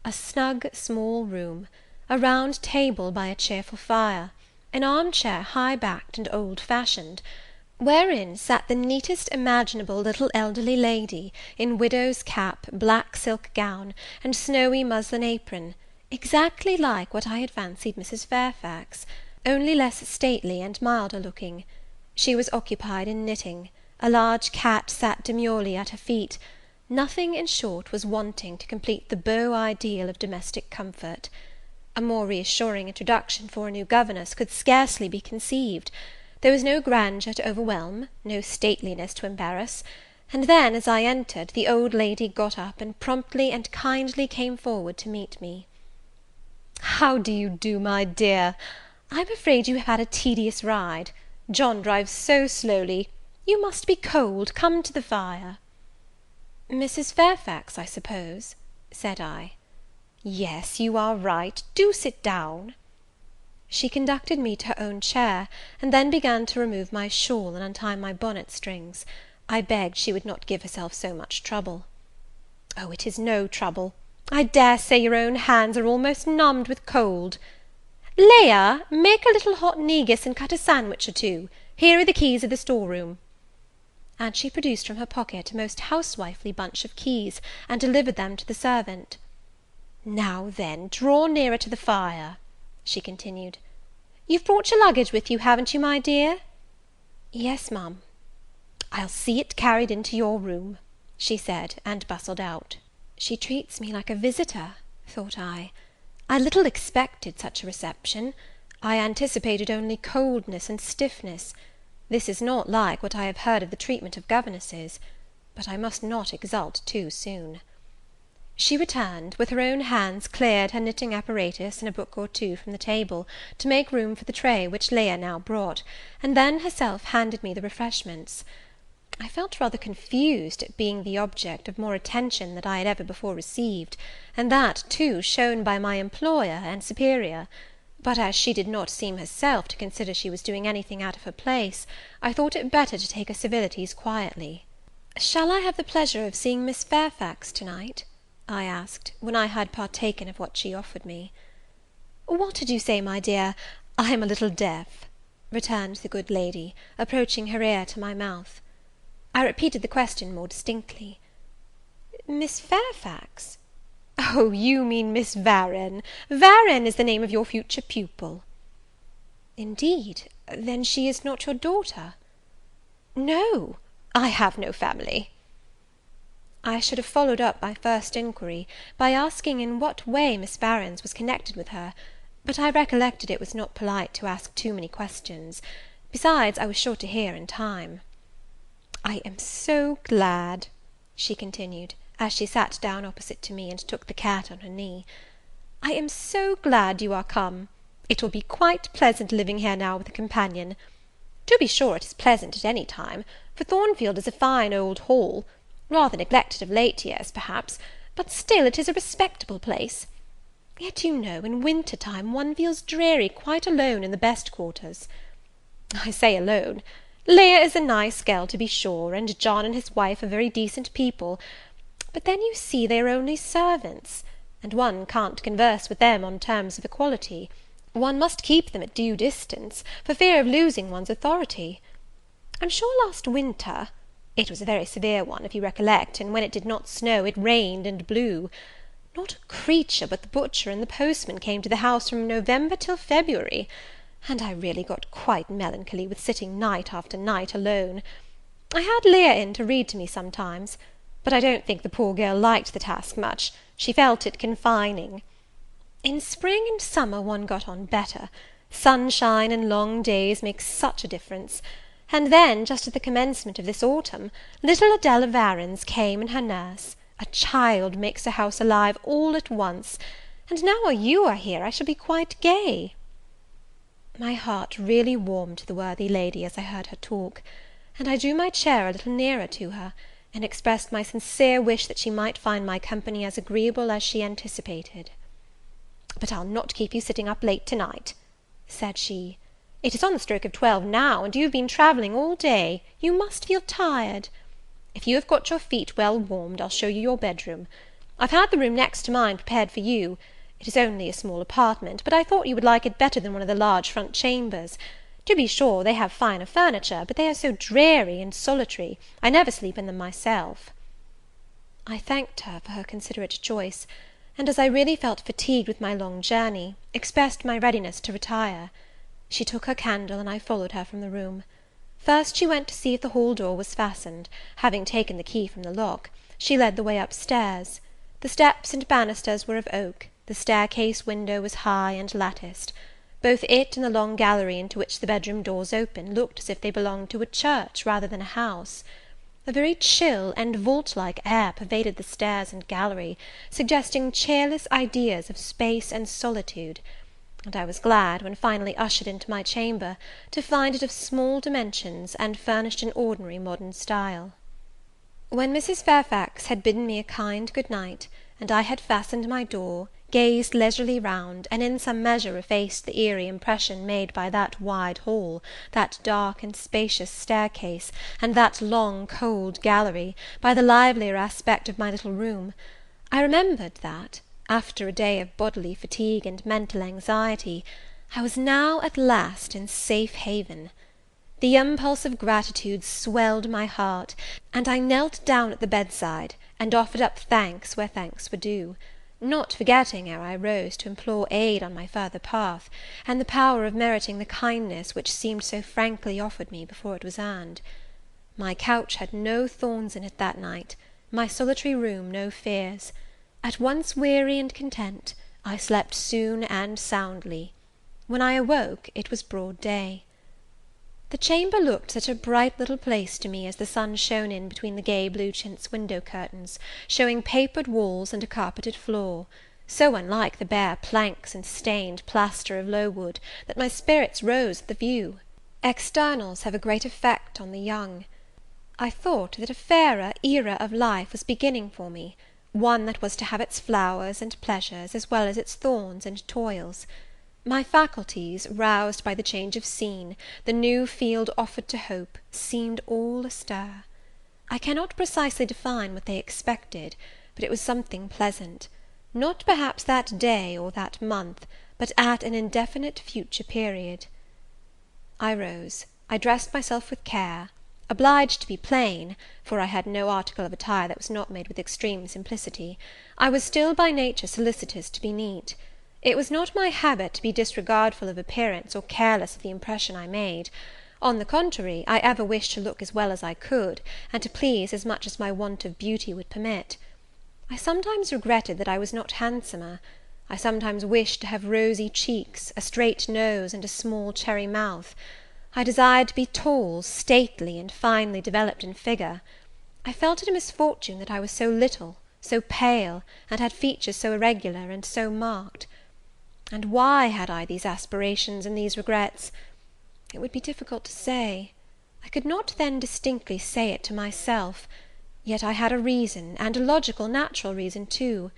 A snug small room, a round table by a cheerful fire, an arm-chair high-backed and old-fashioned, wherein sat the neatest imaginable little elderly lady, in widow's cap, black silk gown, and snowy muslin apron, exactly like what I had fancied Mrs. Fairfax, only less stately and milder looking. She was occupied in knitting. A large cat sat demurely at her feet. Nothing, in short, was wanting to complete the beau ideal of domestic comfort. A more reassuring introduction for a new governess could scarcely be conceived. There was no grandeur to overwhelm, no stateliness to embarrass; and then, as I entered, the old lady got up, and promptly and kindly came forward to meet me. "How do you do, my dear? I'm afraid you have had a tedious ride. John drives so slowly. You must be cold. Come to the fire." "Mrs. Fairfax, I suppose?" said I. "Yes, you are right. Do sit down." She conducted me to her own chair, and then began to remove my shawl and untie my bonnet strings. I begged she would not give herself so much trouble. "Oh, it is no trouble. I dare say your own hands are almost numbed with cold. Leah, make a little hot negus and cut a sandwich or two. Here are the keys of the store-room." And she produced from her pocket a most housewifely bunch of keys, and delivered them to the servant. "Now then, draw nearer to the fire," she continued. "You've brought your luggage with you, haven't you, my dear?" "Yes, ma'am." "I'll see it carried into your room," she said, and bustled out. She treats me like a visitor, thought I. I little expected such a reception. I anticipated only coldness and stiffness. This is not like what I have heard of the treatment of governesses, but I must not exult too soon. She returned, with her own hands cleared her knitting apparatus and a book or two from the table, to make room for the tray which Leah now brought, and then herself handed me the refreshments. I felt rather confused at being the object of more attention than I had ever before received, and that, too, shown by my employer and superior; but as she did not seem herself to consider she was doing anything out of her place, I thought it better to take her civilities quietly. "Shall I have the pleasure of seeing Miss Fairfax to-night?" I asked, when I had partaken of what she offered me. "What did you say, my dear? I am a little deaf," returned the good lady, approaching her ear to my mouth. I repeated the question more distinctly. "Miss Fairfax? Oh, you mean Miss Varenne. Varenne is the name of your future pupil." "Indeed? Then she is not your daughter?" "No, I have no family." I should have followed up my first inquiry, by asking in what way Miss Varens was connected with her, but I recollected it was not polite to ask too many questions. Besides, I was sure to hear in time. "I am so glad," she continued, as she sat down opposite to me, and took the cat on her knee, "I am so glad you are come. It will be quite pleasant living here now with a companion. To be sure it is pleasant at any time, for Thornfield is a fine old hall, rather neglected of late years, perhaps, but still it is a respectable place. Yet, you know, in winter time one feels dreary quite alone in the best quarters. I say alone. Leah is a nice girl, to be sure, and John and his wife are very decent people, but then you see they are only servants, and one can't converse with them on terms of equality. One must keep them at due distance, for fear of losing one's authority. I'm sure last winter, it was a very severe one, if you recollect, and when it did not snow, it rained and blew, not a creature but the butcher and the postman came to the house from November till February, and I really got quite melancholy with sitting night after night alone. I had Leah in to read to me sometimes, but I don't think the poor girl liked the task much. She felt it confining. In spring and summer one got on better. Sunshine and long days make such a difference. And then, just at the commencement of this autumn, little Adela Varens came and her nurse. A child makes a house alive all at once, and now you are here, I shall be quite gay." My heart really warmed to the worthy lady as I heard her talk, and I drew my chair a little nearer to her, and expressed my sincere wish that she might find my company as agreeable as she anticipated. "But I'll not keep you sitting up late to-night," said she. "It is on the stroke of 12 now, and you have been travelling all day. You must feel tired. If you have got your feet well warmed, I'll show you your bedroom. I've had the room next to mine prepared for you. It is only a small apartment, but I thought you would like it better than one of the large front chambers. To be sure, they have finer furniture, but they are so dreary and solitary, I never sleep in them myself." I thanked her for her considerate choice, and, as I really felt fatigued with my long journey, expressed my readiness to retire. She took her candle, and I followed her from the room. First she went to see if the hall door was fastened. Having taken the key from the lock, she led the way up stairs. The steps and banisters were of oak. The staircase window was high and latticed. Both it and the long gallery into which the bedroom doors opened looked as if they belonged to a church rather than a house. A very chill and vault-like air pervaded the stairs and gallery, suggesting cheerless ideas of space and solitude, and I was glad, when finally ushered into my chamber, to find it of small dimensions, and furnished in ordinary modern style. When Mrs. Fairfax had bidden me a kind good night, and I had fastened my door, gazed leisurely round, and in some measure effaced the eerie impression made by that wide hall, that dark and spacious staircase, and that long cold gallery, by the livelier aspect of my little room, I remembered that, after a day of bodily fatigue and mental anxiety, I was now at last in safe haven. The impulse of gratitude swelled my heart, and I knelt down at the bedside, and offered up thanks where thanks were due, not forgetting, ere I rose, to implore aid on my further path, and the power of meriting the kindness which seemed so frankly offered me before it was earned. My couch had no thorns in it that night, my solitary room no fears. At once weary and content, I slept soon and soundly. When I awoke, it was broad day. The chamber looked such a bright little place to me as the sun shone in between the gay blue chintz window curtains, showing papered walls and a carpeted floor, so unlike the bare planks and stained plaster of Lowood, that my spirits rose at the view. Externals have a great effect on the young. I thought that a fairer era of life was beginning for me, one that was to have its flowers and pleasures, as well as its thorns and toils. My faculties, roused by the change of scene, the new field offered to hope, seemed all astir. I cannot precisely define what they expected, but it was something pleasant; not perhaps that day or that month, but at an indefinite future period. I rose. I dressed myself with care. Obliged to be plain, for I had no article of attire that was not made with extreme simplicity, I was still by nature solicitous to be neat. It was not my habit to be disregardful of appearance or careless of the impression I made. On the contrary, I ever wished to look as well as I could, and to please as much as my want of beauty would permit. I sometimes regretted that I was not handsomer. I sometimes wished to have rosy cheeks, a straight nose, and a small cherry mouth. I desired to be tall, stately, and finely developed in figure. I felt it a misfortune that I was so little, so pale, and had features so irregular and so marked. And why had I these aspirations and these regrets? It would be difficult to say. I could not then distinctly say it to myself, yet I had a reason, and a logical, natural reason too.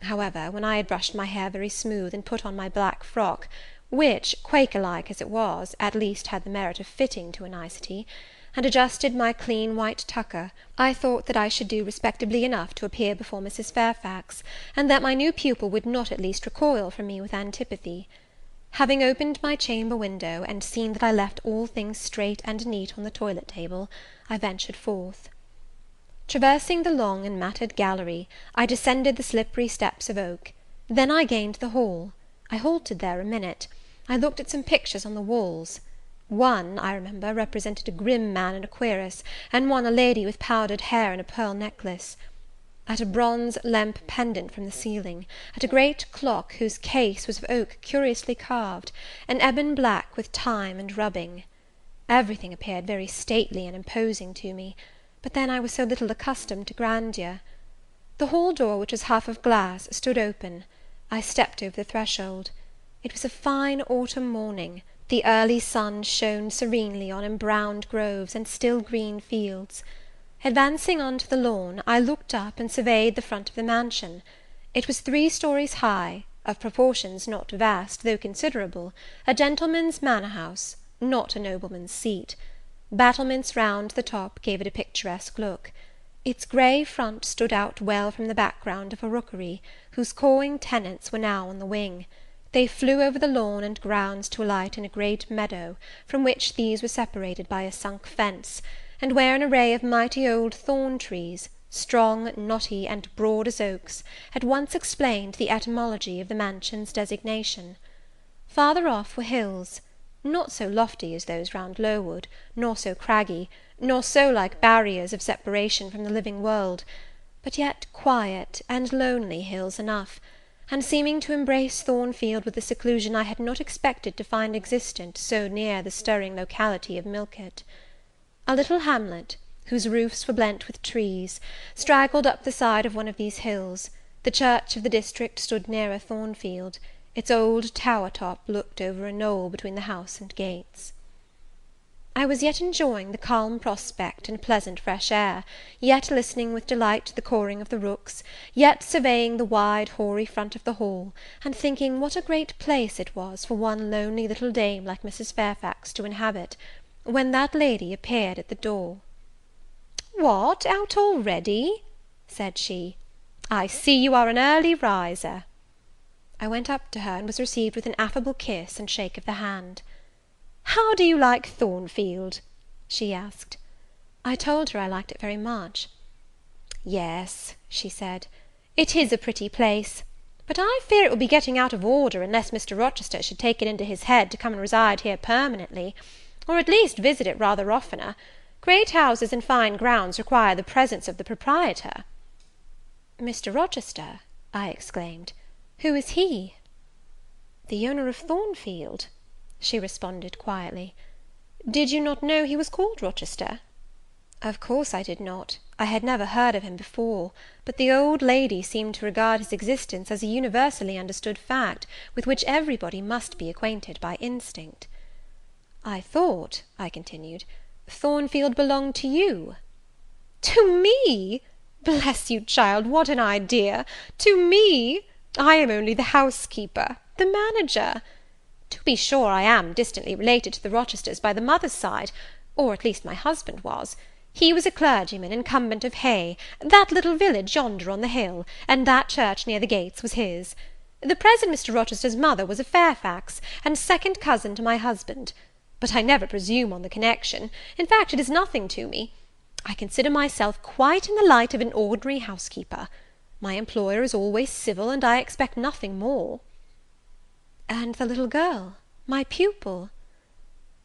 However, when I had brushed my hair very smooth, and put on my black frock, which, Quaker-like as it was, at least had the merit of fitting to a nicety, and adjusted my clean white tucker, I thought that I should do respectably enough to appear before Mrs. Fairfax, and that my new pupil would not at least recoil from me with antipathy. Having opened my chamber window, and seen that I left all things straight and neat on the toilet table, I ventured forth. Traversing the long and matted gallery, I descended the slippery steps of oak. Then I gained the hall. I halted there a minute. I looked at some pictures on the walls. One, I remember, represented a grim man in a cuirass, and one a lady with powdered hair and a pearl necklace. At a bronze lamp pendant from the ceiling, at a great clock whose case was of oak curiously carved, an ebon black with time and rubbing. Everything appeared very stately and imposing to me, but then I was so little accustomed to grandeur. The hall door, which was half of glass, stood open. I stepped over the threshold. It was a fine autumn morning. The early sun shone serenely on embrowned groves and still green fields. Advancing on to the lawn, I looked up and surveyed the front of the mansion. It was 3 stories high, of proportions not vast, though considerable, a gentleman's manor-house, not a nobleman's seat. Battlements round the top gave it a picturesque look. Its grey front stood out well from the background of a rookery, whose cawing tenants were now on the wing. They flew over the lawn and grounds to alight in a great meadow, from which these were separated by a sunk fence, and where an array of mighty old thorn trees, strong, knotty, and broad as oaks, at once explained the etymology of the mansion's designation. Farther off were hills, not so lofty as those round Lowood, nor so craggy, nor so like barriers of separation from the living world, but yet quiet and lonely hills enough, and seeming to embrace Thornfield with a seclusion I had not expected to find existent so near the stirring locality of Millcote. A little hamlet, whose roofs were blent with trees, straggled up the side of one of these hills. The church of the district stood nearer Thornfield. Its old tower top looked over a knoll between the house and gates. I was yet enjoying the calm prospect and pleasant fresh air, yet listening with delight to the cawing of the rooks, yet surveying the wide hoary front of the hall, and thinking what a great place it was for one lonely little dame like Mrs. Fairfax to inhabit, when that lady appeared at the door. "What, out already?" said she. "I see you are an early riser." I went up to her, and was received with an affable kiss and shake of the hand. "How do you like Thornfield?" she asked. I told her I liked it very much. "Yes," she said, "it is a pretty place; but I fear it will be getting out of order, unless Mr. Rochester should take it into his head to come and reside here permanently, or at least visit it rather oftener. Great houses and fine grounds require the presence of the proprietor." "Mr. Rochester?" I exclaimed. "Who is he?" "The owner of Thornfield," she responded quietly. "Did you not know he was called Rochester?" Of course I did not. I had never heard of him before; but the old lady seemed to regard his existence as a universally understood fact, with which everybody must be acquainted by instinct. "I thought," I continued, "Thornfield belonged to you." "To me! Bless you, child, what an idea! To me! I am only the housekeeper, the manager. To be sure, I am distantly related to the Rochesters by the mother's side, or at least my husband was. He was a clergyman, incumbent of Hay, that little village yonder on the hill, and that church near the gates was his. The present Mr. Rochester's mother was a Fairfax, and second cousin to my husband. But I never presume on the connection; in fact, it is nothing to me. I consider myself quite in the light of an ordinary housekeeper. My employer is always civil, and I expect nothing more." "And the little girl, my pupil?"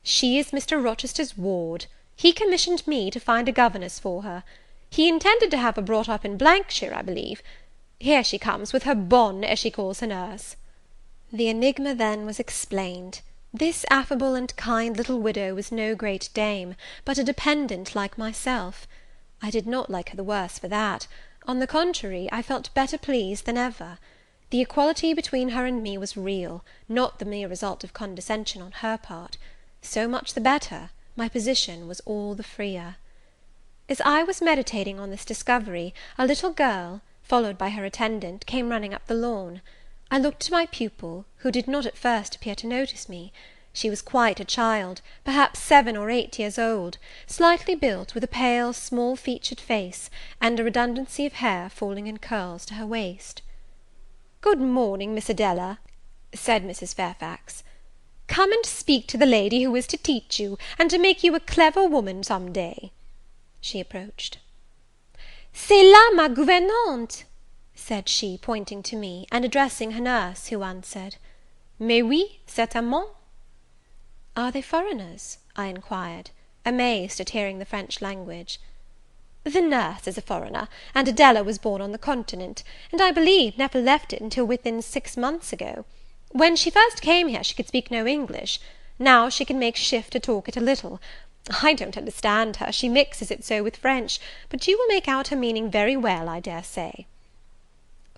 "She is Mr. Rochester's ward. He commissioned me to find a governess for her. He intended to have her brought up in Shire, I believe. Here she comes, with her bonne, as she calls her nurse." The enigma then was explained. This affable and kind little widow was no great dame, but a dependent like myself. I did not like her the worse for that. On the contrary, I felt better pleased than ever. The equality between her and me was real, not the mere result of condescension on her part. So much the better, my position was all the freer. As I was meditating on this discovery, a little girl, followed by her attendant, came running up the lawn. I looked at my pupil, who did not at first appear to notice me. She was quite a child, perhaps 7 or 8 years old, slightly built, with a pale, small-featured face, and a redundancy of hair falling in curls to her waist. "Good morning, Miss Adela," said Mrs. Fairfax. "Come and speak to the lady who is to teach you, and to make you a clever woman some day." She approached. "C'est là ma gouvernante," said she, pointing to me, and addressing her nurse, who answered, "Mais oui, certainement." "Are they foreigners?" I inquired, amazed at hearing the French language. "The nurse is a foreigner, and Adela was born on the continent, and I believe never left it until within 6 months ago. When she first came here she could speak no English. Now she can make shift to talk it a little. I don't understand her, she mixes it so with French, but you will make out her meaning very well, I dare say."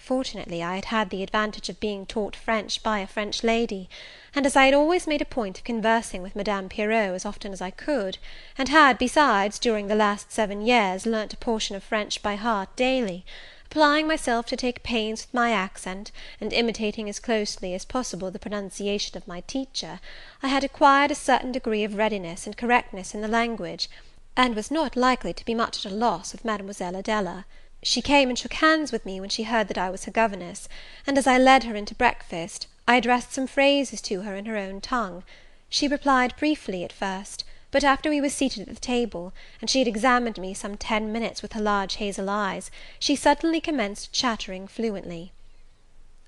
Fortunately, I had had the advantage of being taught French by a French lady; and as I had always made a point of conversing with Madame Pirot as often as I could, and had, besides, during the last 7 years, learnt a portion of French by heart daily, applying myself to take pains with my accent, and imitating as closely as possible the pronunciation of my teacher, I had acquired a certain degree of readiness and correctness in the language, and was not likely to be much at a loss with Mademoiselle Adela. She came and shook hands with me when she heard that I was her governess, and as I led her into breakfast, I addressed some phrases to her in her own tongue. She replied briefly at first, but after we were seated at the table, and she had examined me some 10 minutes with her large hazel eyes, she suddenly commenced chattering fluently.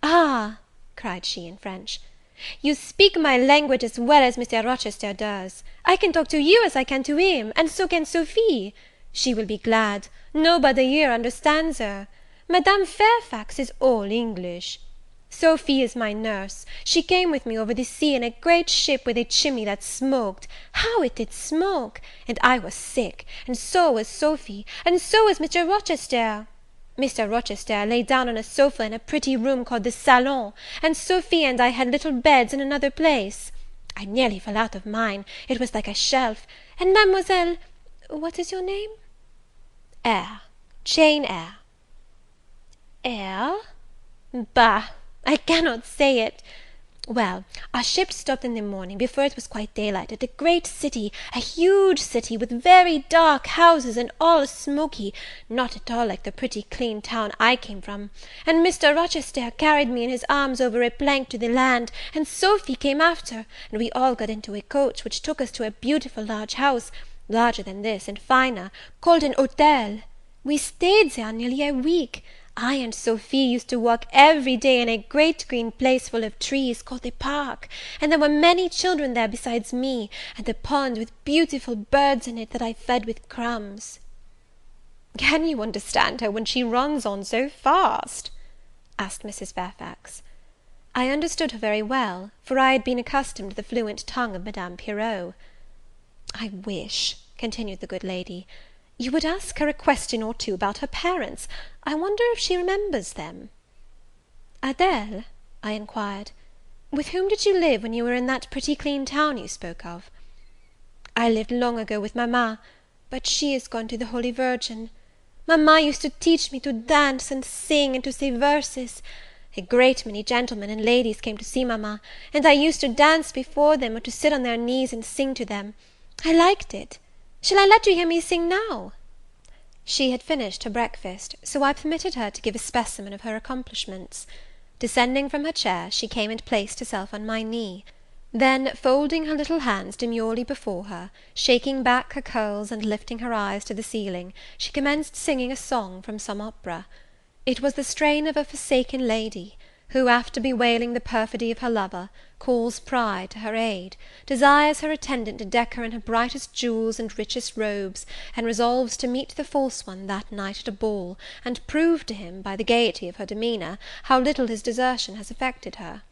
"Ah," cried she in French, "you speak my language as well as Mr. Rochester does. I can talk to you as I can to him, and so can Sophie. She will be glad. Nobody here understands her. Madame Fairfax is all English. Sophie is my nurse. She came with me over the sea in a great ship with a chimney that smoked. How it did smoke! And I was sick, and so was Sophie, and so was Mr. Rochester. Mr. Rochester lay down on a sofa in a pretty room called the salon, and Sophie and I had little beds in another place. I nearly fell out of mine, it was like a shelf, And Mademoiselle, what is your name? Eyre, Jane Eyre. Eyre? Bah, I cannot say it. Well, our ship stopped in the morning, before it was quite daylight, at a great city, a huge city, with very dark houses, and all smoky, not at all like the pretty clean town I came from. And Mr. Rochester carried me in his arms over a plank to the land, and Sophy came after, and we all got into a coach, which took us to a beautiful large house, larger than this, and finer, called an hotel. We stayed there nearly a week. I and Sophie used to walk every day in a great green place full of trees, called the park, and there were many children there besides me, and a pond with beautiful birds in it that I fed with crumbs." "Can you understand her when she runs on so fast?" asked Mrs. Fairfax. I understood her very well, for I had been accustomed to the fluent tongue of Madame Pirot. "I wish," continued the good lady, "you would ask her a question or two about her parents. I wonder if she remembers them." "Adèle," I inquired, "with whom did you live when you were in that pretty clean town you spoke of?" "I lived long ago with mamma, but she is gone to the Holy Virgin. Mamma used to teach me to dance and sing, and to say verses. A great many gentlemen and ladies came to see mamma, and I used to dance before them, or to sit on their knees and sing to them. I liked it. Shall I let you hear me sing now?" She had finished her breakfast, so I permitted her to give a specimen of her accomplishments. Descending from her chair, she came and placed herself on my knee. Then, folding her little hands demurely before her, shaking back her curls, and lifting her eyes to the ceiling, she commenced singing a song from some opera. It was the strain of a forsaken lady, who, after bewailing the perfidy of her lover, calls pride to her aid, desires her attendant to deck her in her brightest jewels and richest robes, and resolves to meet the false one that night at a ball, and prove to him, by the gaiety of her demeanour, how little his desertion has affected her.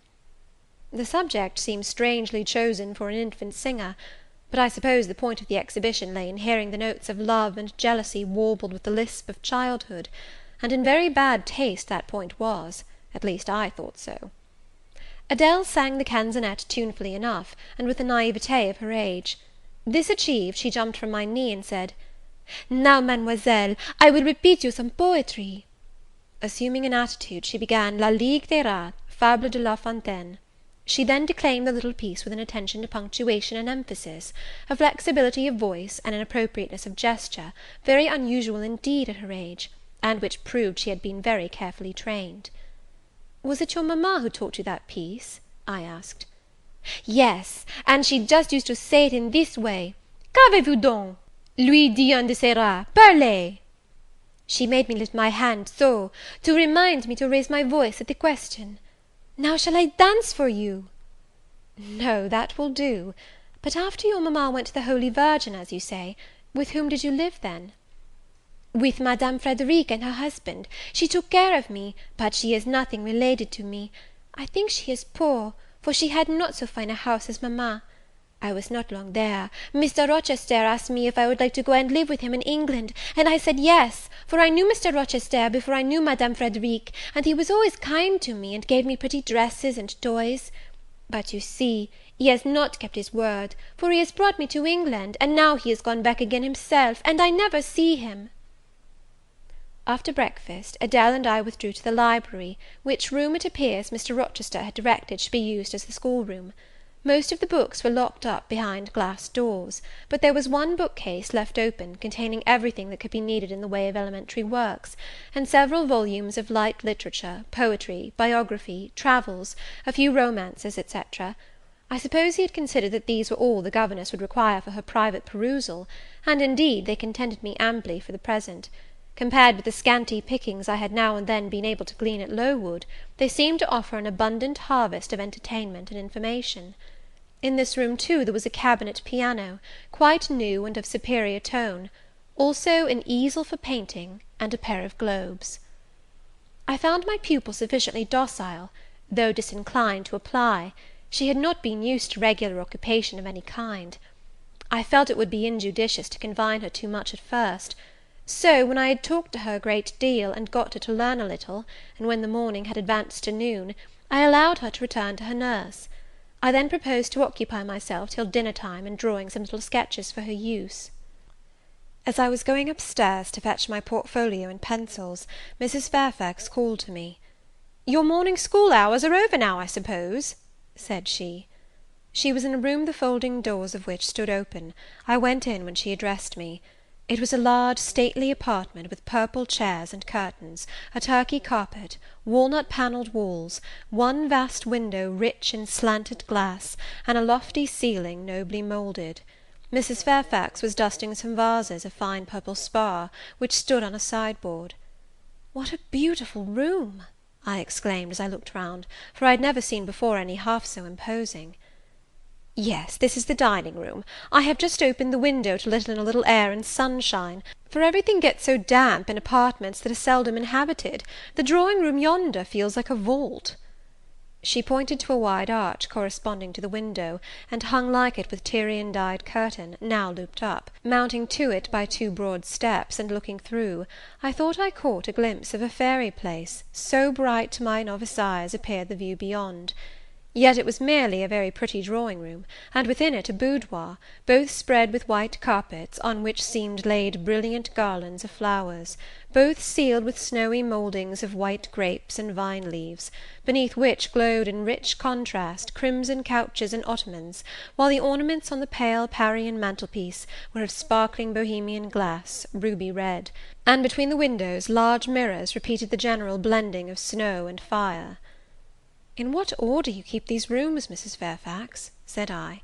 The subject seems strangely chosen for an infant singer, but I suppose the point of the exhibition lay in hearing the notes of love and jealousy warbled with the lisp of childhood, and in very bad taste that point was. At least I thought so. Adèle sang the canzonette tunefully enough, and with the naïveté of her age. This achieved, she jumped from my knee, and said, "Now, mademoiselle, I will repeat you some poetry." Assuming an attitude, she began La Ligue des Rats, Fable de La Fontaine. She then declaimed the little piece with an attention to punctuation and emphasis, a flexibility of voice, and an appropriateness of gesture, very unusual indeed at her age, and which proved she had been very carefully trained. "Was it your mamma who taught you that piece?" I asked. "Yes, and she just used to say it in this way: Qu'avez-vous donc? Lui dit un de ces rats, parlez! She made me lift my hand so, to remind me to raise my voice at the question. Now shall I dance for you?" "No, that will do. But after your mamma went to the Holy Virgin, as you say, with whom did you live then?" "With Madame Frederic and her husband. She took care of me, but she is nothing related to me. I think she is poor, for she had not so fine a house as mamma. I was not long there. Mr. Rochester asked me if I would like to go and live with him in England, and I said yes, for I knew Mr. Rochester before I knew Madame Frederic, and he was always kind to me, and gave me pretty dresses and toys. But you see, he has not kept his word, for he has brought me to England, and now he is gone back again himself, and I never see him." After breakfast, Adèle and I withdrew to the library, which room, it appears, Mr. Rochester had directed should be used as the schoolroom. Most of the books were locked up behind glass doors, but there was one bookcase left open, containing everything that could be needed in the way of elementary works, and several volumes of light literature, poetry, biography, travels, a few romances, etc. I suppose he had considered that these were all the governess would require for her private perusal, and indeed they contented me amply for the present. Compared with the scanty pickings I had now and then been able to glean at Lowood, they seemed to offer an abundant harvest of entertainment and information. In this room, too, there was a cabinet piano, quite new and of superior tone; also an easel for painting, and a pair of globes. I found my pupil sufficiently docile, though disinclined to apply. She had not been used to regular occupation of any kind. I felt it would be injudicious to confine her too much at first; so, when I had talked to her a great deal, and got her to learn a little, and when the morning had advanced to noon, I allowed her to return to her nurse. I then proposed to occupy myself till dinner time in drawing some little sketches for her use. As I was going upstairs to fetch my portfolio and pencils, Mrs. Fairfax called to me. "Your morning school hours are over now, I suppose?" said she. She was in a room the folding doors of which stood open. I went in when she addressed me. It was a large stately apartment, with purple chairs and curtains, a Turkey carpet, walnut-panelled walls, one vast window rich in slanted glass, and a lofty ceiling nobly moulded. Mrs. Fairfax was dusting some vases of fine purple spar, which stood on a sideboard. "What a beautiful room!" I exclaimed, as I looked round, for I had never seen before any half so imposing. "Yes, this is the dining-room. I have just opened the window to let in a little air and sunshine, for everything gets so damp in apartments that are seldom inhabited. The drawing-room yonder feels like a vault." She pointed to a wide arch corresponding to the window, and hung like it with Tyrian-dyed curtain, now looped up. Mounting to it by two broad steps, and looking through, I thought I caught a glimpse of a fairy place, so bright to my novice eyes appeared the view beyond. Yet it was merely a very pretty drawing-room, and within it a boudoir, both spread with white carpets, on which seemed laid brilliant garlands of flowers, both sealed with snowy mouldings of white grapes and vine leaves, beneath which glowed in rich contrast crimson couches and ottomans, while the ornaments on the pale Parian mantelpiece were of sparkling Bohemian glass, ruby red, and between the windows large mirrors repeated the general blending of snow and fire. "In what order you keep these rooms, Mrs. Fairfax," said I.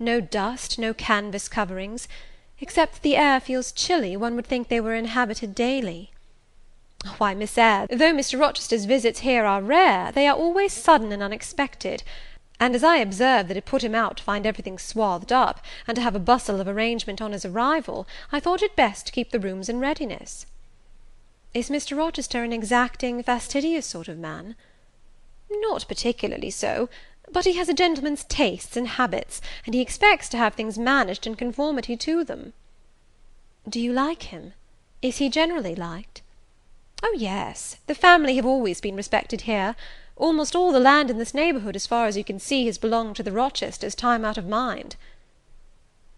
"No dust, no canvas coverings. Except that the air feels chilly, one would think they were inhabited daily." "Why, Miss Eyre, though Mr. Rochester's visits here are rare, they are always sudden and unexpected; and as I observed that it put him out to find everything swathed up, and to have a bustle of arrangement on his arrival, I thought it best to keep the rooms in readiness." "Is Mr. Rochester an exacting, fastidious sort of man?" "Not particularly so, but he has a gentleman's tastes and habits, and he expects to have things managed in conformity to them." "Do you like him? Is he generally liked?" "Oh, yes, the family have always been respected here. Almost all the land in this neighbourhood, as far as you can see, has belonged to the Rochesters time out of mind."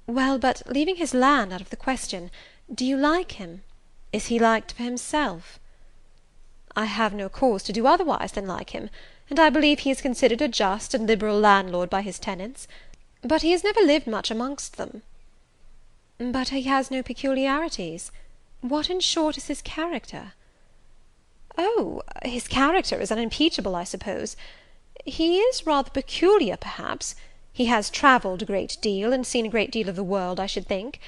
"Well, but leaving his land out of the question, do you like him? Is he liked for himself?" "I have no cause to do otherwise than like him, and I believe he is considered a just and liberal landlord by his tenants; but he has never lived much amongst them." "But he has no peculiarities? What, in short, is his character?" "Oh, his character is unimpeachable, I suppose. He is rather peculiar, perhaps. He has travelled a great deal, and seen a great deal of the world, I should think.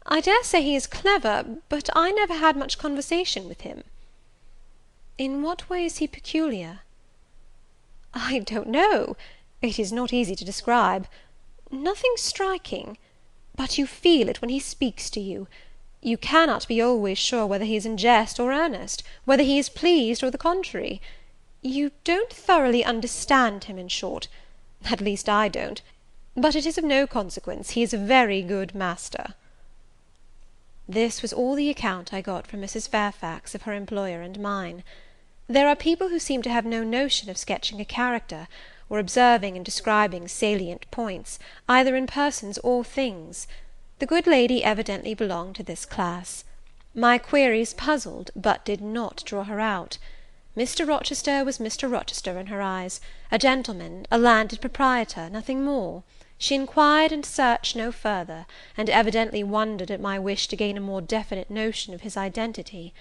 I dare say he is clever, but I never had much conversation with him." "In what way is he peculiar?" "I don't know. It is not easy to describe. Nothing striking. But you feel it when he speaks to you. You cannot be always sure whether he is in jest or earnest, whether he is pleased or the contrary. You don't thoroughly understand him, in short. At least I don't. But it is of no consequence. He is a very good master." This was all the account I got from Mrs. Fairfax of her employer and mine. There are people who seem to have no notion of sketching a character, or observing and describing salient points, either in persons or things. The good lady evidently belonged to this class. My queries puzzled, but did not draw her out. Mr. Rochester was Mr. Rochester in her eyes, a gentleman, a landed proprietor, nothing more. She inquired and searched no further, and evidently wondered at my wish to gain a more definite notion of his identity.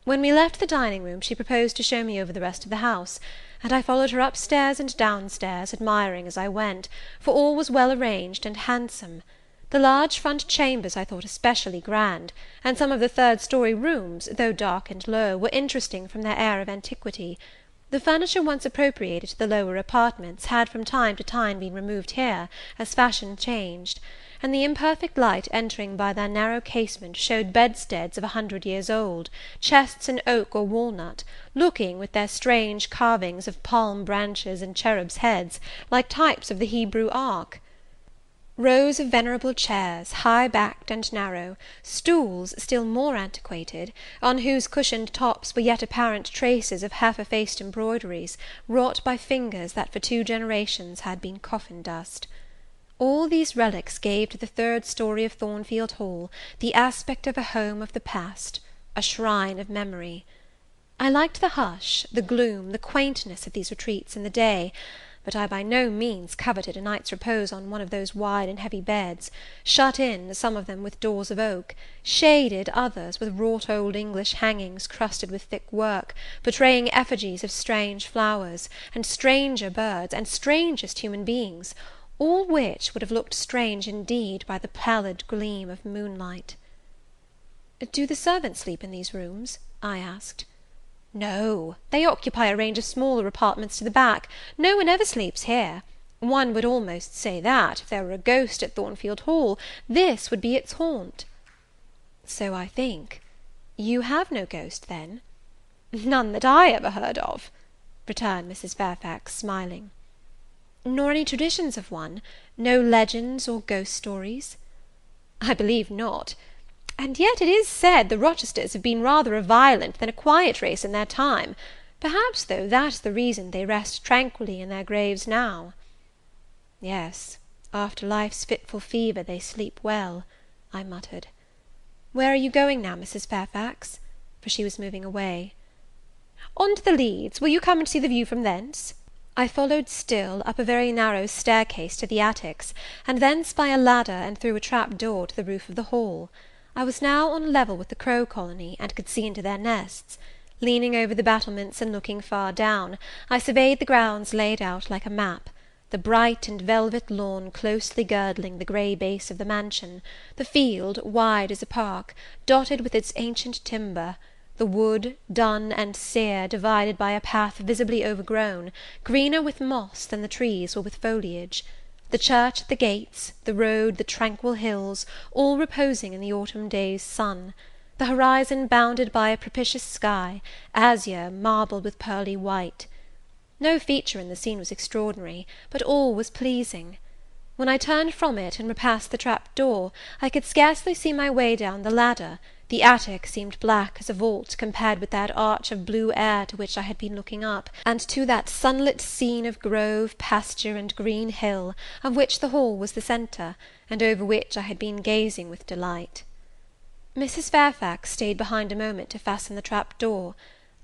When we left the dining-room, she proposed to show me over the rest of the house, and I followed her upstairs and downstairs, admiring as I went, for all was well arranged and handsome. The large front chambers I thought especially grand, and some of the third-story rooms, though dark and low, were interesting from their air of antiquity. The furniture once appropriated to the lower apartments had from time to time been removed here, as fashion changed, and the imperfect light entering by their narrow casement showed bedsteads of 100 years old, chests in oak or walnut, looking, with their strange carvings of palm branches and cherubs' heads, like types of the Hebrew ark. Rows of venerable chairs, high-backed and narrow, stools still more antiquated, on whose cushioned tops were yet apparent traces of half-effaced embroideries, wrought by fingers that for 2 generations had been coffin dust. All these relics gave to the 3rd story of Thornfield Hall the aspect of a home of the past, a shrine of memory. I liked the hush, the gloom, the quaintness of these retreats in the day, but I by no means coveted a night's repose on one of those wide and heavy beds, shut in, some of them with doors of oak, shaded, others with wrought old English hangings crusted with thick work, portraying effigies of strange flowers, and stranger birds, and strangest human beings, all which would have looked strange indeed by the pallid gleam of moonlight. "Do the servants sleep in these rooms?" I asked. "No, they occupy a range of smaller apartments to the back. No one ever sleeps here. One would almost say that, if there were a ghost at Thornfield Hall, this would be its haunt." "So I think. You have no ghost, then?" "None that I ever heard of," returned Mrs. Fairfax, smiling. "Nor any traditions of one? No legends or ghost stories?" "I believe not. And yet it is said the Rochesters have been rather a violent than a quiet race in their time. Perhaps, though, that's the reason they rest tranquilly in their graves now." "Yes, after life's fitful fever they sleep well," I muttered. "Where are you going now, Mrs. Fairfax?" For she was moving away. "On to the Leads. Will you come and see the view from thence?" I followed still, up a very narrow staircase to the attics, and thence by a ladder and through a trap door to the roof of the hall. I was now on a level with the crow colony, and could see into their nests. Leaning over the battlements and looking far down, I surveyed the grounds laid out like a map, the bright and velvet lawn closely girdling the grey base of the mansion, the field, wide as a park, dotted with its ancient timber, the wood, dun and sere, divided by a path visibly overgrown, greener with moss than the trees were with foliage, the church at the gates, the road, the tranquil hills, all reposing in the autumn day's sun, the horizon bounded by a propitious sky, azure, marbled with pearly white. No feature in the scene was extraordinary, but all was pleasing. When I turned from it, and repassed the trap door, I could scarcely see my way down the ladder. The attic seemed black as a vault, compared with that arch of blue air to which I had been looking up, and to that sunlit scene of grove, pasture, and green hill, of which the hall was the centre, and over which I had been gazing with delight. Mrs. Fairfax stayed behind a moment to fasten the trap door.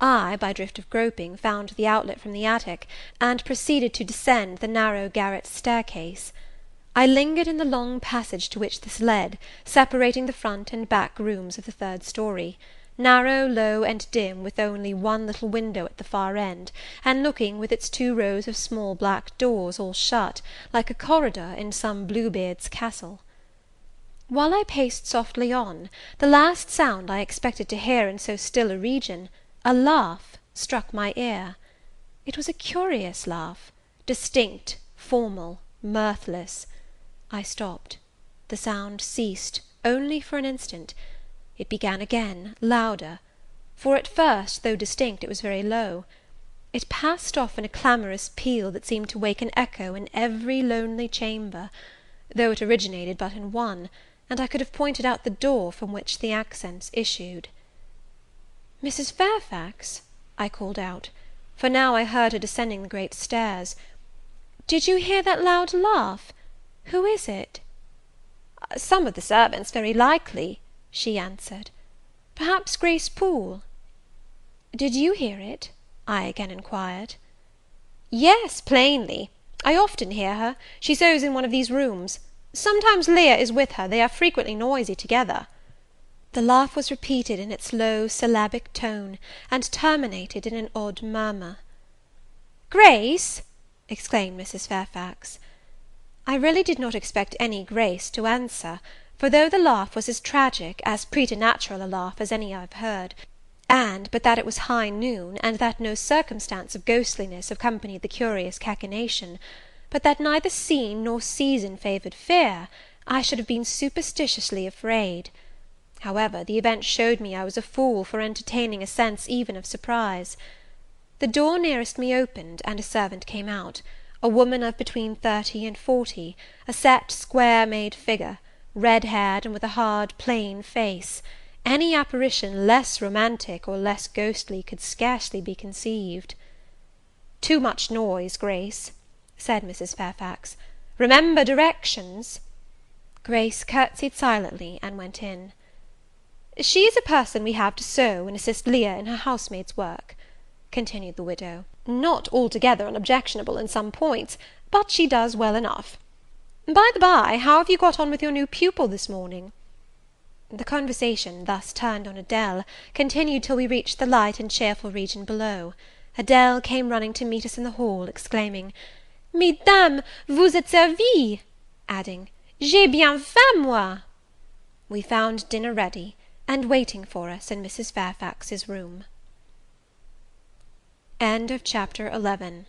I, by drift of groping, found the outlet from the attic, and proceeded to descend the narrow garret staircase. I lingered in the long passage to which this led, separating the front and back rooms of the 3rd story, narrow, low, and dim, with only one little window at the far end, and looking, with its 2 rows of small black doors, all shut, like a corridor in some Bluebeard's castle. While I paced softly on, the last sound I expected to hear in so still a region, a laugh, struck my ear. It was a curious laugh, distinct, formal, mirthless. I stopped. The sound ceased, only for an instant. It began again, louder; for at first, though distinct, it was very low. It passed off in a clamorous peal that seemed to wake an echo in every lonely chamber, though it originated but in one, and I could have pointed out the door from which the accents issued. "Mrs. Fairfax," I called out, for now I heard her descending the great stairs, "did you hear that loud laugh? Who is it?" "Some of the servants, very likely," she answered. "Perhaps Grace Poole." "Did you hear it?" I again inquired. "Yes, plainly. I often hear her. She sews in one of these rooms. Sometimes Leah is with her. They are frequently noisy together." The laugh was repeated in its low syllabic tone, and terminated in an odd murmur. "Grace!" exclaimed Mrs. Fairfax. I really did not expect any Grace to answer, for though the laugh was as tragic, as preternatural a laugh as any I have heard, and, but that it was high noon, and that no circumstance of ghostliness accompanied the curious cachinnation, but that neither scene nor season favoured fear, I should have been superstitiously afraid. However, the event showed me I was a fool for entertaining a sense even of surprise. The door nearest me opened, and a servant came out, a woman of between 30 and 40, a set, square-made figure, red-haired, and with a hard, plain face. Any apparition less romantic or less ghostly could scarcely be conceived. "Too much noise, Grace," said Mrs. Fairfax. "Remember directions." Grace curtsied silently and went in. "She is a person we have to sew and assist Leah in her housemaid's work," continued the widow. "Not altogether unobjectionable in some points, but she does well enough. By the by, how have you got on with your new pupil this morning?" The conversation, thus turned on Adele, continued till we reached the light and cheerful region below. Adele came running to meet us in the hall, exclaiming, "Mesdames, vous êtes servies!" adding, "J'ai bien faim, moi!" We found dinner ready, and waiting for us in Mrs. Fairfax's room. Chapter 12.